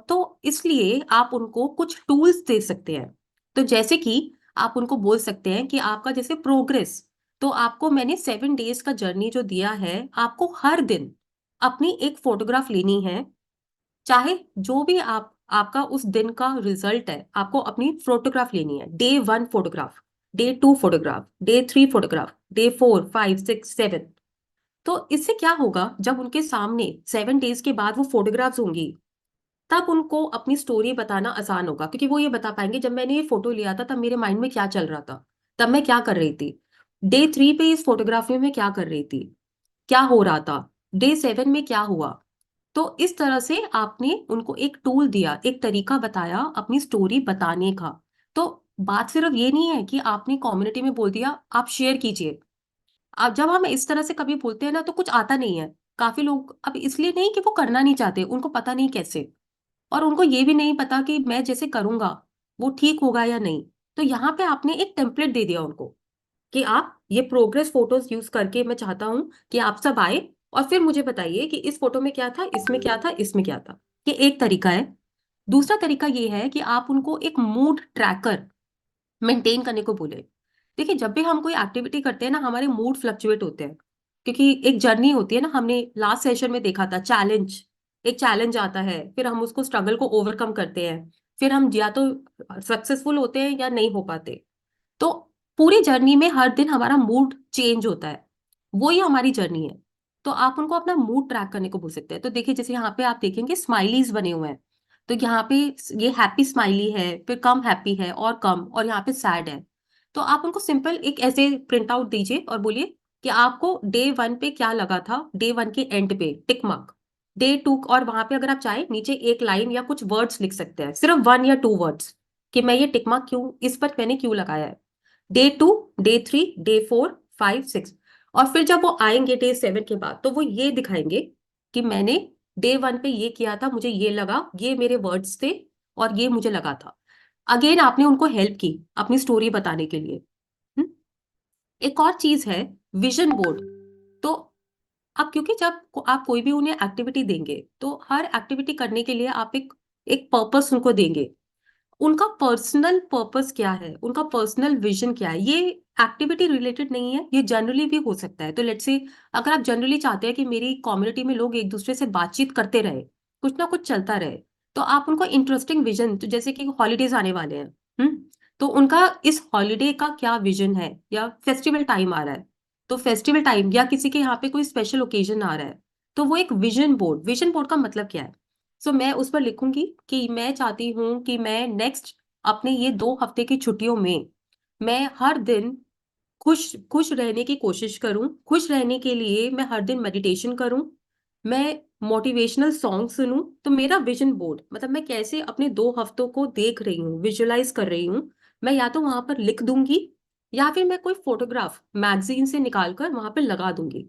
तो इसलिए आप उनको कुछ टूल्स दे सकते हैं। तो जैसे कि आप उनको बोल सकते हैं कि आपका जैसे प्रोग्रेस, तो आपको मैंने 7 डेज का जर्नी जो दिया है, आपको हर दिन अपनी एक फोटोग्राफ लेनी है, चाहे जो भी आपका उस दिन का रिजल्ट है, आपको अपनी फोटोग्राफ लेनी है। Day 1 photograph, day 2 photograph, day 3 photograph, day 4 5 6 7। तो इससे क्या होगा, जब उनके सामने 7 डेज के बाद वो फोटोग्राफ्स होंगी, तब उनको अपनी स्टोरी बताना आसान होगा, क्योंकि वो ये बता पाएंगे जब मैंने ये फोटो लिया था तब मेरे माइंड में क्या चल रहा था, तब मैं क्या कर रही थी, डे 3 पे इस फोटोग्राफी में क्या कर रही थी, क्या हो रहा था, डे 7 में क्या हुआ। तो इस तरह से आपने उनको एक टूल दिया, एक तरीका बताया अपनी स्टोरी बताने का। तो बात सिर्फ ये नहीं है कि आपने कम्युनिटी में बोल दिया आप शेयर कीजिए। अब जब हम इस तरह से कभी बोलते हैं ना तो कुछ आता नहीं है। काफी लोग, अब इसलिए नहीं कि वो करना नहीं चाहते, उनको पता नहीं कैसे, और उनको ये भी नहीं पता कि मैं जैसे करूंगा वो ठीक होगा या नहीं। तो यहाँ पे आपने एक टेम्पलेट दे दिया उनको कि आप ये प्रोग्रेस फोटोज यूज करके, मैं चाहता हूं कि आप सब आए और फिर मुझे बताइए कि इस फोटो में क्या था, इसमें क्या था, इसमें क्या था। ये एक तरीका है। दूसरा तरीका ये है कि आप उनको एक मूड ट्रैकर मेंटेन करने को बोले। देखिए, जब भी हम कोई एक्टिविटी करते हैं ना, हमारे मूड फ्लक्चुएट होते हैं, क्योंकि एक जर्नी होती है ना। हमने लास्ट सेशन में देखा था चैलेंज, एक चैलेंज आता है, फिर हम उसको स्ट्रगल को ओवरकम करते हैं, फिर हम या तो सक्सेसफुल होते हैं या नहीं हो पाते। तो पूरी जर्नी में हर दिन हमारा मूड चेंज होता है, वो ही हमारी जर्नी है। तो आप उनको अपना मूड ट्रैक करने को बोल सकते हैं। तो देखिए, जैसे यहाँ पे आप देखेंगे स्माइलीज बने हुए हैं, तो यहाँ पे ये हैप्पी स्माइली है, फिर कम हैप्पी है और कम, और यहाँ पे सैड है। तो आप उनको सिंपल एक ऐसे प्रिंट आउट दीजिए और बोलिए कि आपको डे 1 पे क्या लगा था, डे 1 के एंड पे टिक मार्क, डे 2, और वहां पे अगर आप चाहे नीचे एक लाइन या कुछ वर्ड्स लिख सकते हैं, सिर्फ 1 या 2 वर्ड्स, कि मैं ये टिक मार्क क्यों, इस पर मैंने क्यों लगाया है। डे 2, डे 3, डे 4, 5, 6, और फिर जब वो आएंगे डे 7 के बाद तो वो ये दिखाएंगे कि मैंने डे 1 पे ये किया था, मुझे ये लगा, ये मेरे वर्ड्स थे और ये मुझे लगा था। अगेन आपने उनको हेल्प की अपनी स्टोरी बताने के लिए। एक और चीज है विजन बोर्ड। तो अब क्योंकि जब आप कोई भी उन्हें एक्टिविटी देंगे तो हर एक्टिविटी करने के लिए आप एक पर्पस उनको देंगे। उनका पर्सनल पर्पस क्या है, उनका पर्सनल विजन क्या है, ये एक्टिविटी रिलेटेड नहीं है, ये जनरली भी हो सकता है। तो लेट्स से अगर आप जनरली चाहते हैं कि मेरी कम्युनिटी में लोग एक दूसरे से बातचीत करते रहे, कुछ ना कुछ चलता रहे, तो आप उनको इंटरेस्टिंग विजन, तो जैसे कि हॉलीडेज आने वाले हैं, तो उनका इस हॉलीडे का क्या विजन है, या फेस्टिवल टाइम आ रहा है तो फेस्टिवल टाइम, या किसी के यहाँ पे कोई स्पेशल ओकेजन आ रहा है, तो वो एक विजन बोर्ड, विजन बोर्ड का मतलब क्या है। सो मैं उस पर लिखूंगी कि मैं चाहती हूँ कि मैं नेक्स्ट अपने ये 2 हफ्ते की छुट्टियों में मैं हर दिन खुश खुश रहने की कोशिश करूं। खुश रहने के लिए मैं हर दिन मेडिटेशन करूं, मैं मोटिवेशनल सॉन्ग सुनूं। तो मेरा विजन बोर्ड मतलब मैं कैसे अपने 2 हफ्तों को देख रही हूँ, विजुअलाइज कर रही हूँ, मैं या तो वहां पर लिख दूंगी या फिर मैं कोई फोटोग्राफ मैगजीन से निकाल कर वहां पर लगा दूंगी।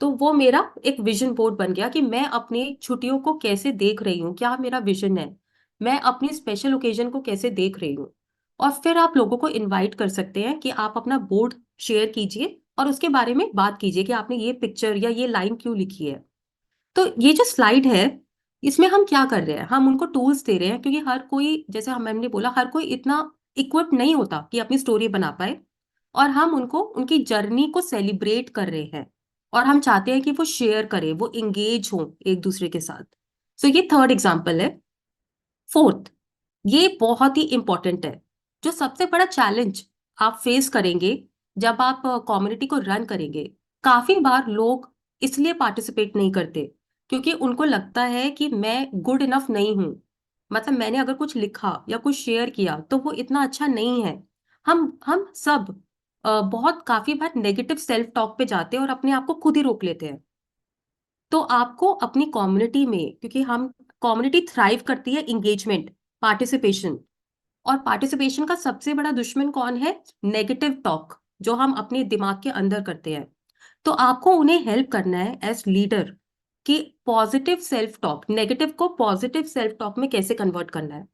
तो वो मेरा एक विजन बोर्ड बन गया कि मैं अपनी छुट्टियों को कैसे देख रही हूँ, क्या मेरा विजन है, मैं अपनी स्पेशल ओकेजन को कैसे देख रही हूँ। और फिर आप लोगों को इनवाइट कर सकते हैं कि आप अपना बोर्ड शेयर कीजिए और उसके बारे में बात कीजिए कि आपने ये पिक्चर या ये लाइन क्यों लिखी है। तो ये जो स्लाइड है, इसमें हम क्या कर रहे हैं, हम उनको टूल्स दे रहे हैं, क्योंकि हर कोई, जैसे हम मैम ने बोला, हर कोई इतना इक्विप नहीं होता कि अपनी स्टोरी बना पाए, और हम उनको उनकी जर्नी को सेलिब्रेट कर रहे हैं और हम चाहते हैं कि वो शेयर करें, वो इंगेज हो एक दूसरे के साथ। सो ये थर्ड एग्जाम्पल है। फोर्थ, ये बहुत ही इंपॉर्टेंट है, जो सबसे बड़ा चैलेंज आप फेस करेंगे जब आप कम्युनिटी को रन करेंगे। काफी बार लोग इसलिए पार्टिसिपेट नहीं करते क्योंकि उनको लगता है कि मैं गुड इनफ नहीं हूं, मतलब मैंने अगर कुछ लिखा या कुछ शेयर किया तो वो इतना अच्छा नहीं है। हम सब बहुत काफी बार नेगेटिव सेल्फ टॉक पे जाते हैं और अपने आप को खुद ही रोक लेते हैं। तो आपको अपनी कम्युनिटी में, क्योंकि हम कम्युनिटी थ्राइव करती है इंगेजमेंट, पार्टिसिपेशन, और पार्टिसिपेशन का सबसे बड़ा दुश्मन कौन है, नेगेटिव टॉक, जो हम अपने दिमाग के अंदर करते हैं। तो आपको उन्हें हेल्प करना है एज लीडर कि पॉजिटिव सेल्फ टॉक, नेगेटिव को पॉजिटिव सेल्फ टॉक में कैसे कन्वर्ट करना है।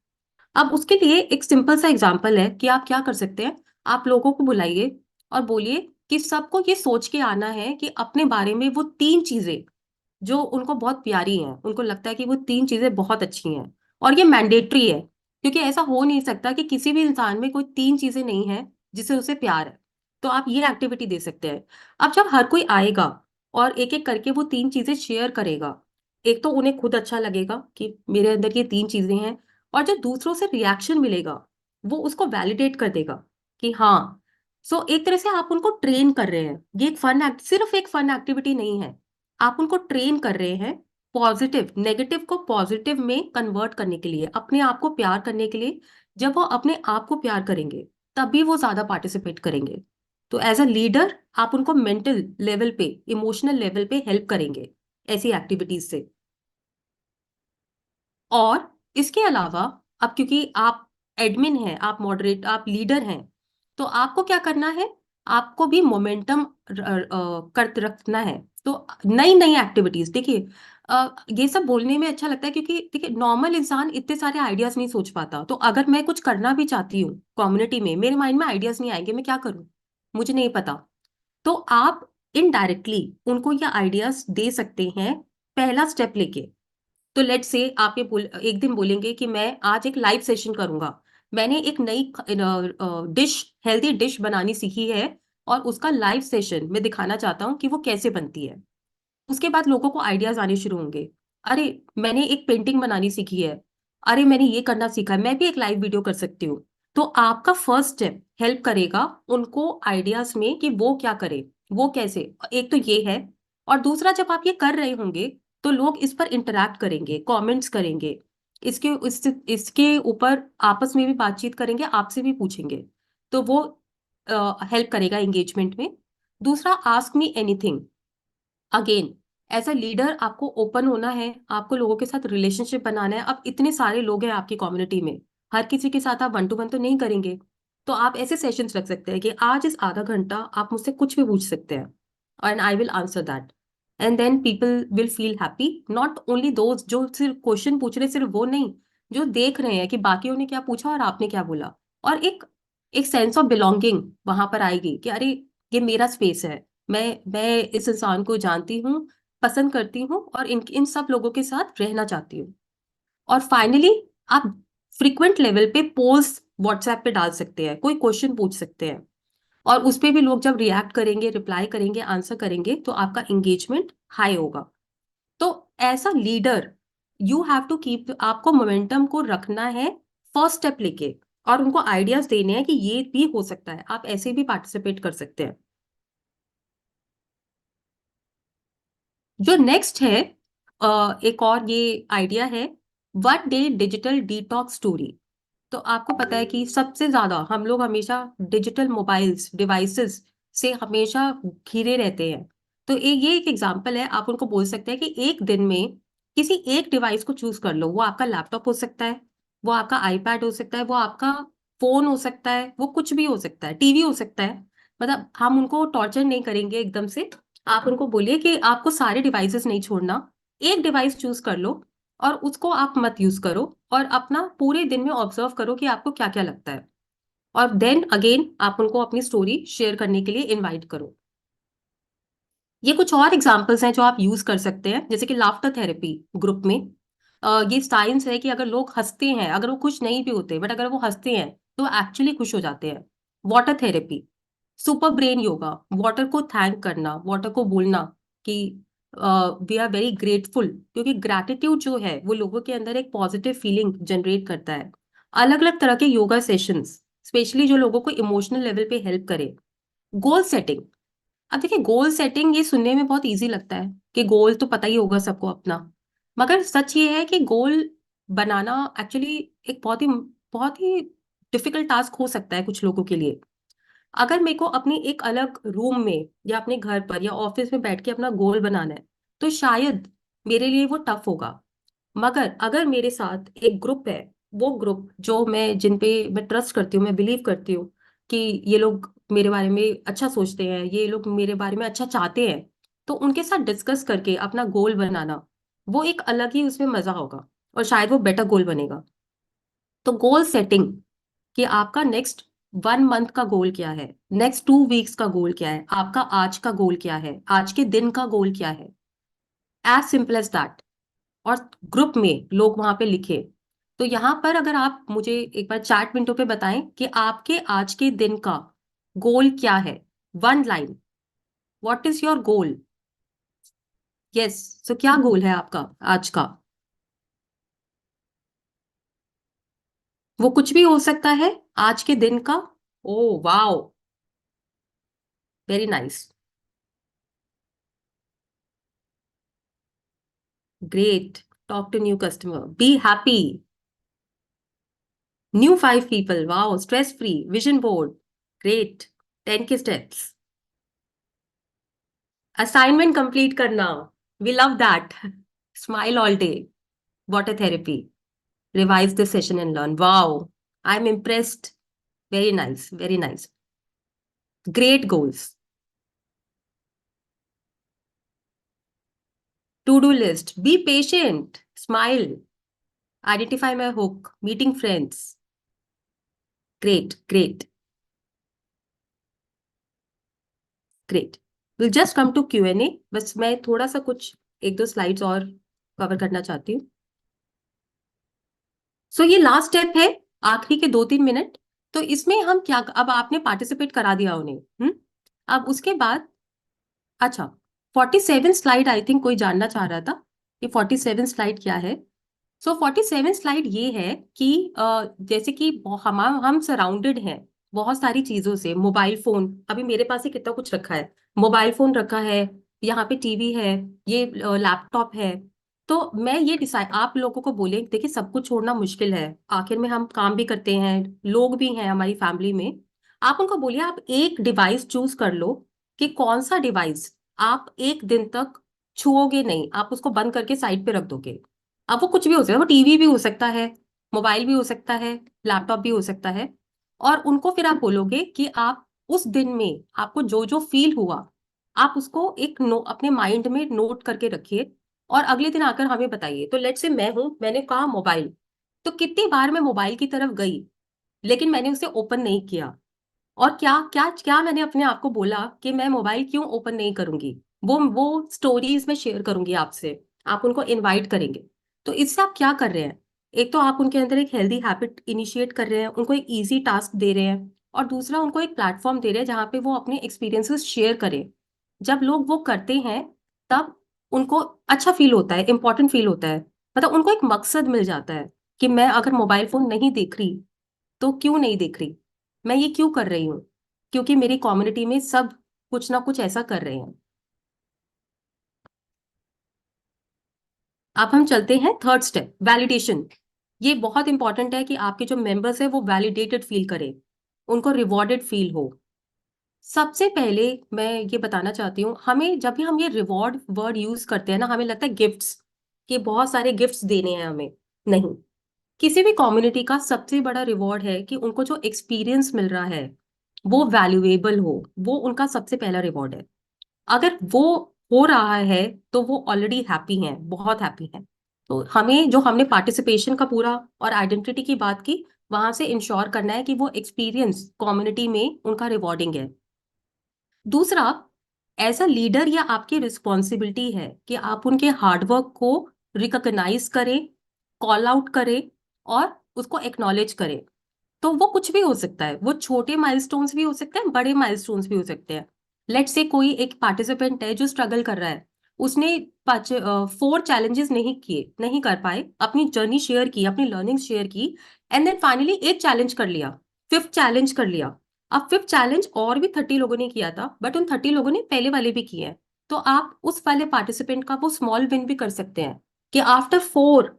अब उसके लिए एक सिंपल सा एग्जांपल है कि आप क्या कर सकते हैं। आप लोगों को बुलाइए और बोलिए कि सबको ये सोच के आना है कि अपने बारे में वो 3 चीजें जो उनको बहुत प्यारी हैं, उनको लगता है कि वो 3 चीजें बहुत अच्छी हैं, और ये मैंडेटरी है, क्योंकि ऐसा हो नहीं सकता कि किसी भी इंसान में कोई 3 चीजें नहीं है जिसे उसे प्यार है। तो आप ये एक्टिविटी दे सकते हैं। अब जब हर कोई आएगा और एक एक करके वो 3 चीजें शेयर करेगा, एक तो उन्हें खुद अच्छा लगेगा कि मेरे अंदर ये 3 चीजें हैं, और जो दूसरों से रिएक्शन मिलेगा वो उसको वैलिडेट कर देगा कि हाँ। सो एक तरह से आप उनको ट्रेन कर रहे हैं। ये एक फन एक्ट, सिर्फ एक फन एक्टिविटी नहीं है, आप उनको ट्रेन कर रहे हैं पॉजिटिव, नेगेटिव को पॉजिटिव में कन्वर्ट करने के लिए, अपने आप को प्यार करने के लिए। जब वो अपने आप को प्यार करेंगे तभी वो ज्यादा पार्टिसिपेट करेंगे। तो एज अ लीडर आप उनको मेंटल लेवल पे, इमोशनल लेवल पे हेल्प करेंगे ऐसी एक्टिविटीज से। और इसके अलावा अब क्योंकि आप एडमिन हैं, आप मॉडरेट, आप लीडर हैं, तो आपको क्या करना है, आपको भी मोमेंटम कर रखना है। तो नई नई एक्टिविटीज देखिए, ये सब बोलने में अच्छा लगता है क्योंकि देखिए नॉर्मल इंसान इतने सारे आइडियाज नहीं सोच पाता। तो अगर मैं कुछ करना भी चाहती हूँ कम्युनिटी में, मेरे माइंड में आइडियाज नहीं आएंगे, मैं क्या करूँ, मुझे नहीं पता। तो आप इनडायरेक्टली उनको ये आइडियाज दे सकते हैं पहला स्टेप लेके। तो लेट से आप एक दिन बोलेंगे कि मैं आज एक लाइव सेशन करूंगा, मैंने एक नई डिश, हेल्दी डिश बनानी सीखी है और उसका लाइव सेशन मैं दिखाना चाहता हूँ कि वो कैसे बनती है। उसके बाद लोगों को आइडियाज आने शुरू होंगे, अरे मैंने एक पेंटिंग बनानी सीखी है, अरे मैंने ये करना सीखा है, मैं भी एक लाइव वीडियो कर सकती हूँ। तो आपका फर्स्ट स्टेप हेल्प करेगा उनको आइडियाज में कि वो क्या करे, वो कैसे। एक तो ये है, और दूसरा जब आप ये कर रहे होंगे तो लोग इस पर इंटरैक्ट करेंगे, कमेंट्स करेंगे, इसके ऊपर आपस में भी बातचीत करेंगे, आपसे भी पूछेंगे। तो वो हेल्प करेगा एंगेजमेंट में। दूसरा, ask me anything. Again as a leader आपको ओपन होना है, आपको लोगों के साथ रिलेशनशिप बनाना है। अब इतने सारे लोग हैं आपकी कम्युनिटी में, हर किसी के साथ आप 1 to 1 तो नहीं करेंगे। तो आप ऐसे सेशंस रख सकते हैं कि आज इस आधा घंटा आप मुझसे कुछ भी पूछ सकते हैं and I will answer that. And then people will feel happy, not only those जो सिर्फ क्वेश्चन पूछ रहे, सिर्फ वो नहीं, जो देख रहे हैं कि बाकियों ने क्या पूछा और आपने क्या बोला। और एक एक सेंस ऑफ बिलोंगिंग वहां पर आएगी कि अरे ये मेरा स्पेस है, मैं इस इंसान को जानती हूँ, पसंद करती हूँ और इन इन सब लोगों के साथ रहना चाहती हूँ। और फाइनली आप फ्रीक्वेंट लेवल पे पोल्स व्हाट्सएप पे डाल सकते हैं, कोई क्वेश्चन पूछ सकते हैं, और उस पे भी लोग जब रिएक्ट करेंगे, रिप्लाई करेंगे, आंसर करेंगे, तो आपका एंगेजमेंट हाई होगा। तो as a leader you have to keep, आपको मोमेंटम को रखना है फर्स्ट स्टेप लेके, और उनको आइडियाज देने हैं कि ये भी हो सकता है, आप ऐसे भी पार्टिसिपेट कर सकते हैं। जो नेक्स्ट है, एक और ये आइडिया है, 1 डे डिजिटल डिटॉक्स स्टोरी। तो आपको पता है कि सबसे ज्यादा हम लोग हमेशा डिजिटल मोबाइल्स डिवाइसेस से हमेशा घिरे रहते हैं। तो ये एक एग्जांपल है, आप उनको बोल सकते हैं कि एक दिन में किसी एक डिवाइस को चूज कर लो। वो आपका लैपटॉप हो सकता है, वो आपका आईपैड हो सकता है, वो आपका फोन हो सकता है, वो कुछ भी हो सकता है, टीवी हो सकता है। मतलब हम उनको टॉर्चर नहीं करेंगे एकदम से। आप उनको बोलिए कि आपको सारे डिवाइसेस नहीं छोड़ना, एक डिवाइस चूज कर लो और उसको आप मत यूज करो, और अपना पूरे दिन में ऑब्जर्व करो कि आपको क्या क्या लगता है। और देन अगेन आप उनको अपनी स्टोरी शेयर करने के लिए इनवाइट करो। ये कुछ और एग्जांपल्स हैं जो आप यूज कर सकते हैं, जैसे कि लाफ्टर थेरेपी ग्रुप में। ये साइंस है कि अगर लोग हंसते हैं, अगर वो खुश नहीं भी होते बट अगर वो हंसते हैं तो एक्चुअली खुश हो जाते हैं। Water therapy, super brain yoga, water को थैंक करना, वाटर को बोलना कि वी आर वेरी ग्रेटफुल, क्योंकि ग्रैटिट्यूड जो है वो लोगों के अंदर एक पॉजिटिव फीलिंग जनरेट करता है। अलग अलग तरह के योगा सेशंस, स्पेशली जो लोगों को इमोशनल लेवल पे हेल्प करे। गोल सेटिंग, अब देखिए गोल सेटिंग ये सुनने में बहुत इजी लगता है कि गोल तो पता ही होगा सबको अपना, मगर सच ये है कि गोल बनाना एक्चुअली एक बहुत ही डिफिकल्ट टास्क हो सकता है कुछ लोगों के लिए। अगर मेरे को अपनी एक अलग रूम में या अपने घर पर या ऑफिस में बैठ के अपना गोल बनाना है तो शायद मेरे लिए वो टफ होगा। मगर अगर मेरे साथ एक ग्रुप है, वो ग्रुप जो मैं, जिन पे मैं ट्रस्ट करती हूँ, मैं बिलीव करती हूँ कि ये लोग मेरे बारे में अच्छा सोचते हैं, ये लोग मेरे बारे में अच्छा चाहते हैं, तो उनके साथ डिस्कस करके अपना गोल बनाना, वो एक अलग ही उसमें मजा होगा और शायद वो बेटर गोल बनेगा। तो गोल सेटिंग कि आपका नेक्स्ट 1 मंथ का गोल क्या है, नेक्स्ट 2 वीक्स का गोल क्या है, आपका आज का गोल क्या है, आज के दिन का गोल क्या है, एज सिंपल एज दैट। और ग्रुप में लोग वहां पे लिखे। तो यहाँ पर अगर आप मुझे एक बार चैट विंडो पे बताएं कि आपके आज के दिन का गोल क्या है, 1 line, what is your goal. Yes, so क्या गोल है आपका आज का। वो कुछ भी हो सकता है आज के दिन का। Oh wow, very nice. Great. Talk to new customer. Be happy. New 5 people. Wow. Stress free. Vision board. Great. 10K steps. Assignment complete karna. We love that. Smile all day. Water therapy. Revise the session and learn. Wow. I'm impressed. Very nice. Very nice. Great goals. To-do list. Be patient. Smile. Identify my hook. Meeting friends. Great. Great. Great. We'll just come to Q&A. बस मैं थोड़ा सा कुछ 1-2 slides और cover करना चाहती हूँ. सो ये लास्ट स्टेप है, आखिरी के 2-3 मिनट. तो इसमें हम क्या, अब आपने पार्टिसिपेट करा दिया उन्हें. अब उसके बाद अच्छा 47 स्लाइड आई थिंक कोई जानना चाह रहा था कि 47 स्लाइड क्या है. सो 47 स्लाइड ये है कि जैसे कि हम सराउंडेड हैं बहुत सारी चीजों से. मोबाइल फोन, अभी मेरे पास ही कितना कुछ रखा है. मोबाइल फोन रखा है, यहाँ पे टीवी है, ये लैपटॉप है. तो मैं ये डिसाइड आप लोगों को बोले, देखिए सब कुछ छोड़ना मुश्किल है, आखिर में हम काम भी करते हैं, लोग भी हैं हमारी फैमिली में. आप उनको बोलिए आप एक डिवाइस चूज कर लो कि कौन सा डिवाइस आप एक दिन तक छुओगे नहीं, आप उसको बंद करके साइड पे रख दोगे. अब वो कुछ भी हो सकता है, वो टीवी भी हो सकता है, मोबाइल भी हो सकता है, लैपटॉप भी हो सकता है. और उनको फिर आप बोलोगे कि आप उस दिन में आपको जो जो फील हुआ आप उसको एक अपने माइंड में नोट करके रखिए और अगले दिन आकर हमें बताइए. तो लेट्स से मैंने कहा मोबाइल, तो कितनी बार मैं मोबाइल की तरफ गई लेकिन मैंने उसे ओपन नहीं किया, और क्या क्या क्या मैंने अपने आप को बोला कि मैं मोबाइल क्यों ओपन नहीं करूंगी. वो स्टोरीज में शेयर करूंगी आपसे, आप उनको इनवाइट करेंगे. तो इससे आप क्या कर रहे हैं, एक तो आप उनके अंदर एक हेल्दी हैबिट इनिशिएट कर रहे हैं, उनको एक इजी टास्क दे रहे हैं, और दूसरा उनको एक प्लेटफॉर्म दे रहे हैं जहाँ पे वो अपने एक्सपीरियंसेस शेयर करें. जब लोग वो करते हैं तब उनको अच्छा फील होता है, इंपॉर्टेंट फील होता है, मतलब उनको एक मकसद मिल जाता है कि मैं अगर मोबाइल फोन नहीं देख रही तो क्यों नहीं देख रही, मैं ये क्यों कर रही हूँ, क्योंकि मेरी कम्युनिटी में सब कुछ ना कुछ ऐसा कर रहे हैं. अब हम चलते हैं थर्ड स्टेप, वैलिडेशन. ये बहुत इंपॉर्टेंट है कि आपके जो मेंबर्स है वो वैलिडेटेड फील करें, उनको रिवॉर्डेड फील हो. सबसे पहले मैं ये बताना चाहती हूँ, हमें जब भी हम ये रिवॉर्ड वर्ड यूज करते हैं ना, हमें लगता है गिफ्ट्स, कि बहुत सारे गिफ्ट्स देने हैं हमें. नहीं, किसी भी कम्युनिटी का सबसे बड़ा रिवॉर्ड है कि उनको जो एक्सपीरियंस मिल रहा है वो वैल्यूएबल हो, वो उनका सबसे पहला रिवॉर्ड है. अगर वो हो रहा है तो वो ऑलरेडी हैप्पी हैं, बहुत हैप्पी हैं. तो हमें जो हमने पार्टिसिपेशन का पूरा और आइडेंटिटी की बात की, वहां से इंश्योर करना है कि वो एक्सपीरियंस कम्युनिटी में उनका रिवॉर्डिंग है. दूसरा, एज अ लीडर या आपकी रिस्पॉन्सिबिलिटी है कि आप उनके हार्डवर्क को रिकॉग्नाइज करें, कॉल आउट करें और उसको एक्नॉलेज करें. तो वो कुछ भी हो सकता है, वो छोटे माइलस्टोन्स भी हो सकते हैं, बड़े माइलस्टोन्स भी हो सकते हैं. लेट्स से कोई एक पार्टिसिपेंट है जो स्ट्रगल कर रहा है, उसने 4 चैलेंजेस नहीं कर पाए, अपनी जर्नी शेयर की, अपनी लर्निंग शेयर की, एंड देन फाइनली एक चैलेंज कर लिया, 5th चैलेंज कर लिया. अब 5th चैलेंज और भी 30 लोगों ने किया था, बट उन 30 लोगों ने पहले वाले भी किए हैं. तो आप उस वाले पार्टिसिपेंट का वो स्मॉल विन भी कर सकते हैं कि after 4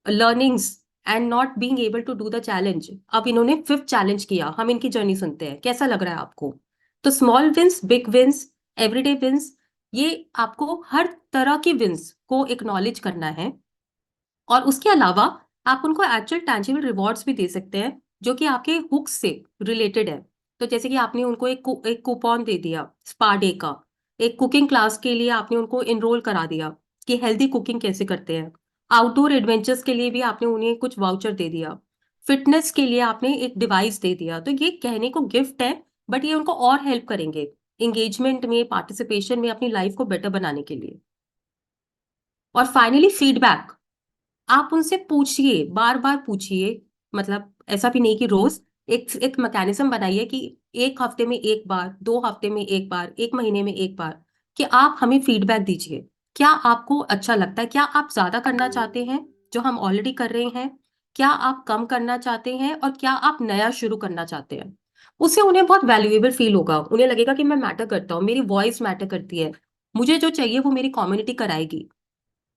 learnings and not being able to do the challenge, अब इन्होंने 5th चैलेंज किया. हम इनकी जर्नी सुनते हैं, कैसा लग रहा है आपको. तो small wins, big wins, everyday wins, ये आपको हर तरह की विंस को एक्नॉलेज करना है. और उसके अलावा आप उनको एक्चुअल टैंजिबल रिवॉर्ड्स भी दे सकते हैं जो कि आपके हुक्स से रिलेटेड है. तो जैसे कि आपने उनको एक कूपन दे दिया स्पा डे का, एक कुकिंग क्लास के लिए आपने उनको इनरोल करा दिया कि हेल्दी कुकिंग कैसे करते हैं, आउटडोर एडवेंचर्स के लिए भी आपने उन्हें कुछ वाउचर दे दिया, फिटनेस के लिए आपने एक डिवाइस दे दिया. तो ये कहने को गिफ्ट है, बट ये उनको और हेल्प करेंगे एंगेजमेंट में, पार्टिसिपेशन में, अपनी लाइफ को बेटर बनाने के लिए. और फाइनली फीडबैक, आप उनसे पूछिए, बार बार पूछिए, मतलब ऐसा भी नहीं कि रोज. एक मैकेनिज्म बनाइए कि 1 हफ्ते में 1 बार, 2 हफ्ते में 1 बार, 1 महीने में 1 बार, कि आप हमें फीडबैक दीजिए. क्या आपको अच्छा लगता है, क्या आप ज्यादा करना चाहते हैं जो हम ऑलरेडी कर रहे हैं, क्या आप कम करना चाहते हैं, और क्या आप नया शुरू करना चाहते हैं. उससे उन्हें बहुत वैल्यूएबल फील होगा, उन्हें लगेगा कि मैं मैटर करता हूँ, मेरी वॉइस मैटर करती है, मुझे जो चाहिए वो मेरी कम्युनिटी कराएगी.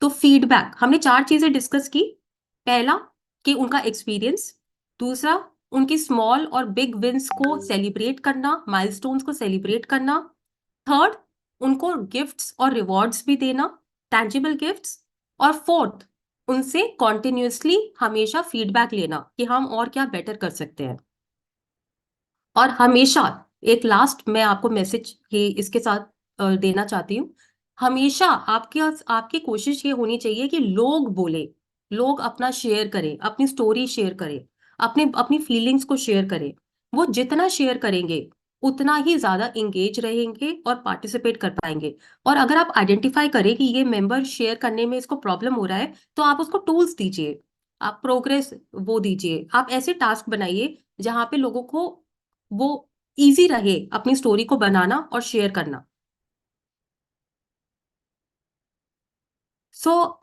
तो फीडबैक, हमने 4 चीजें डिस्कस की। पहला कि उनका एक्सपीरियंस, दूसरा उनकी स्मॉल और बिग विंस को सेलिब्रेट करना, माइलस्टोन्स को सेलिब्रेट करना, थर्ड उनको गिफ्ट्स और रिवॉर्ड्स भी देना, टैंजिबल गिफ्ट्स, और फोर्थ उनसे कॉन्टिन्यूसली हमेशा फीडबैक लेना कि हम और क्या बेटर कर सकते हैं। और हमेशा एक लास्ट मैं आपको मैसेज ये इसके साथ देना चाहती हूँ, हमेशा आपकी कोशिश ये होनी चाहिए कि लोग बोले, लोग अपना शेयर करें, अपनी स्टोरी शेयर करें, अपनी फीलिंग्स को शेयर करें। वो जितना शेयर करेंगे उतना ही ज्यादा इंगेज रहेंगे और पार्टिसिपेट कर पाएंगे। और अगर आप आइडेंटिफाई करें कि ये मेंबर शेयर करने में इसको प्रॉब्लम हो रहा है, तो आप उसको टूल्स दीजिए, आप प्रोग्रेस वो दीजिए, आप ऐसे टास्क बनाइए जहां पे लोगों को वो इजी रहे अपनी स्टोरी को बनाना और शेयर करना।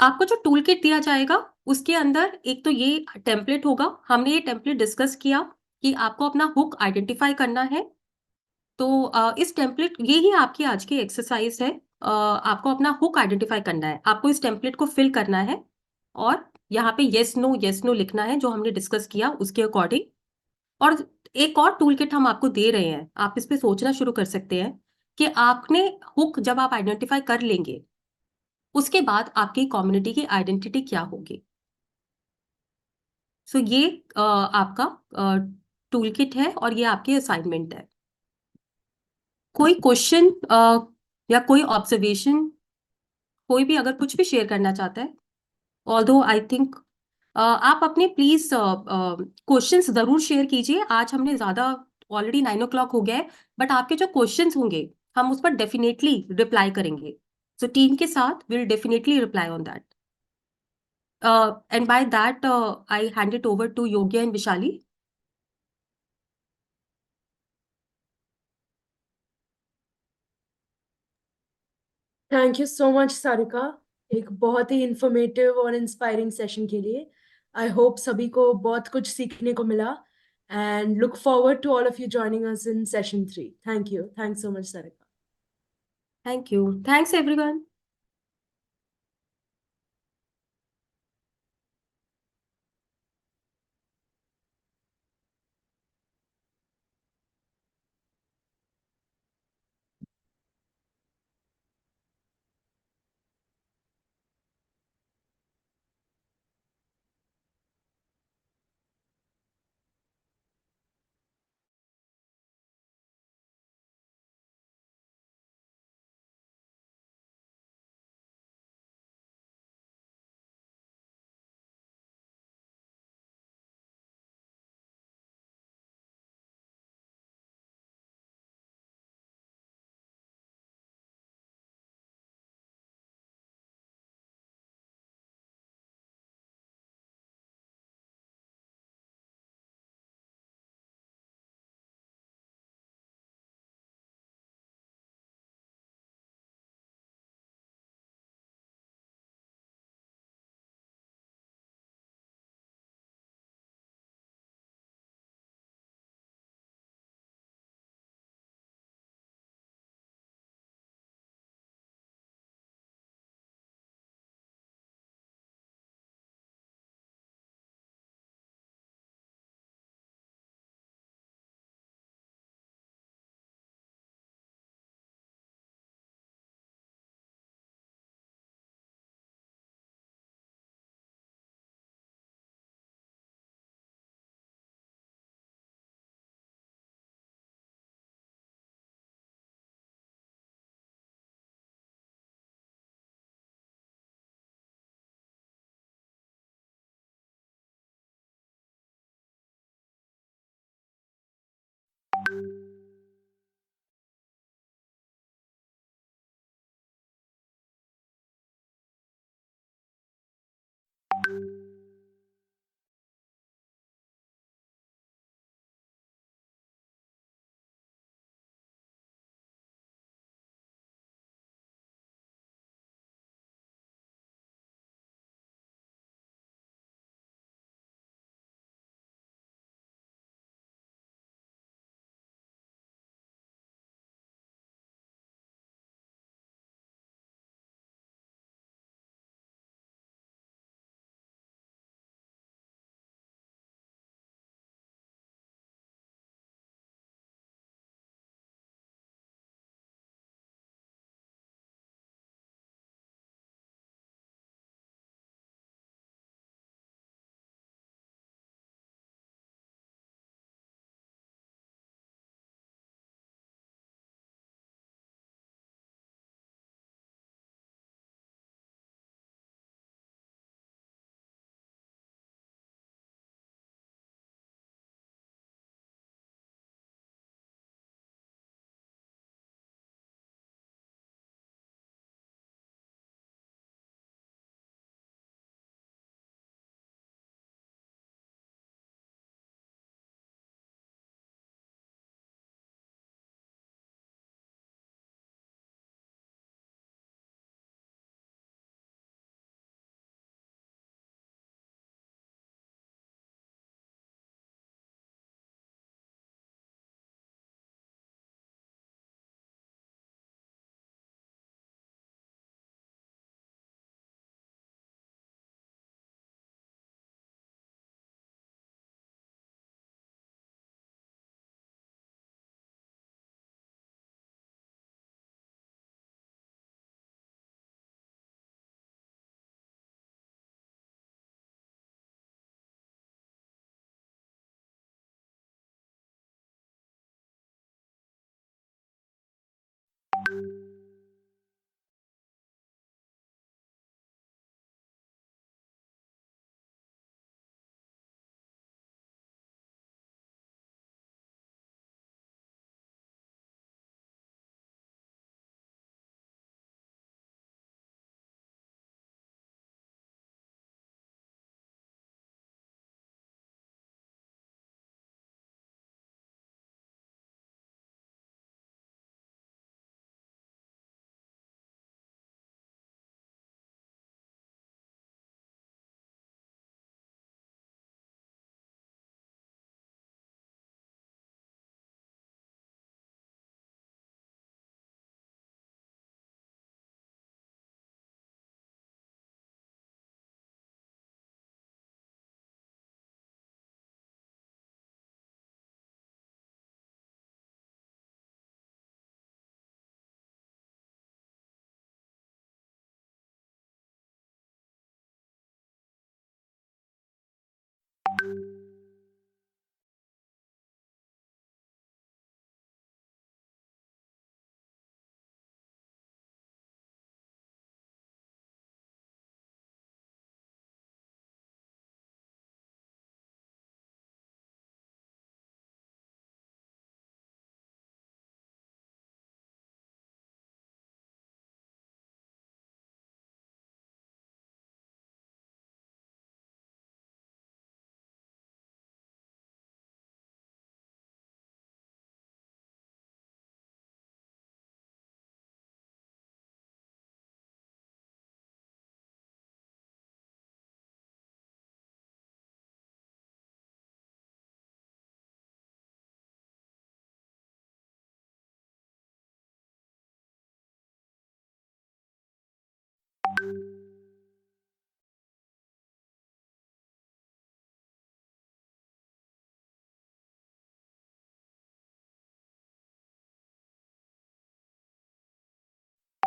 आपको जो टूल किट दिया जाएगा उसके अंदर एक तो ये टेम्पलेट होगा, हमने ये टेम्पलेट डिस्कस किया कि आपको अपना हुक आइडेंटिफाई करना है। तो इस टेम्पलेट, ये ही आपकी आज की एक्सरसाइज है। आपको अपना हुक आइडेंटिफाई करना है, आपको इस टेम्पलेट को फिल करना है और यहाँ पे यस नो लिखना है जो हमने डिस्कस किया उसके अकॉर्डिंग। और एक और टूल किट हम आपको दे रहे हैं, आप इस पे सोचना शुरू कर सकते हैं कि आपने हुक जब आप आइडेंटिफाई कर लेंगे उसके बाद आपकी कम्युनिटी की आइडेंटिटी क्या होगी। ये आपका टूल किट है और ये आपकी असाइनमेंट है। कोई क्वेश्चन या कोई ऑब्जर्वेशन, कोई भी अगर कुछ भी शेयर करना चाहता है, ऑल्दो आई थिंक आप अपने प्लीज क्वेश्चंस जरूर शेयर कीजिए। आज हमने ज्यादा, ऑलरेडी 9 o'clock हो गया है, बट आपके जो क्वेश्चंस होंगे हम उस पर डेफिनेटली रिप्लाई करेंगे। सो टीम के साथ will definitely reply on that. And by that I hand it over to Yogya and Vishali. Thank you so much Sarika, एक बहुत ही इंफॉर्मेटिव और इंस्पायरिंग सेशन के लिए। आई होप सभी को बहुत कुछ सीखने को मिला and look forward to all of you joining us in session 3। Thank you, thanks so much Sarika. Thank you, thanks everyone.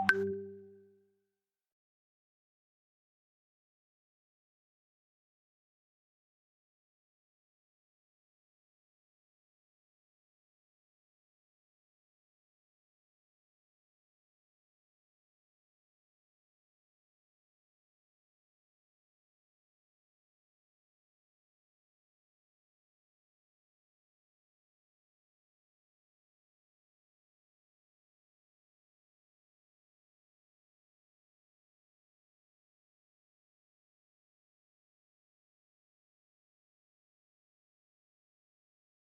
है।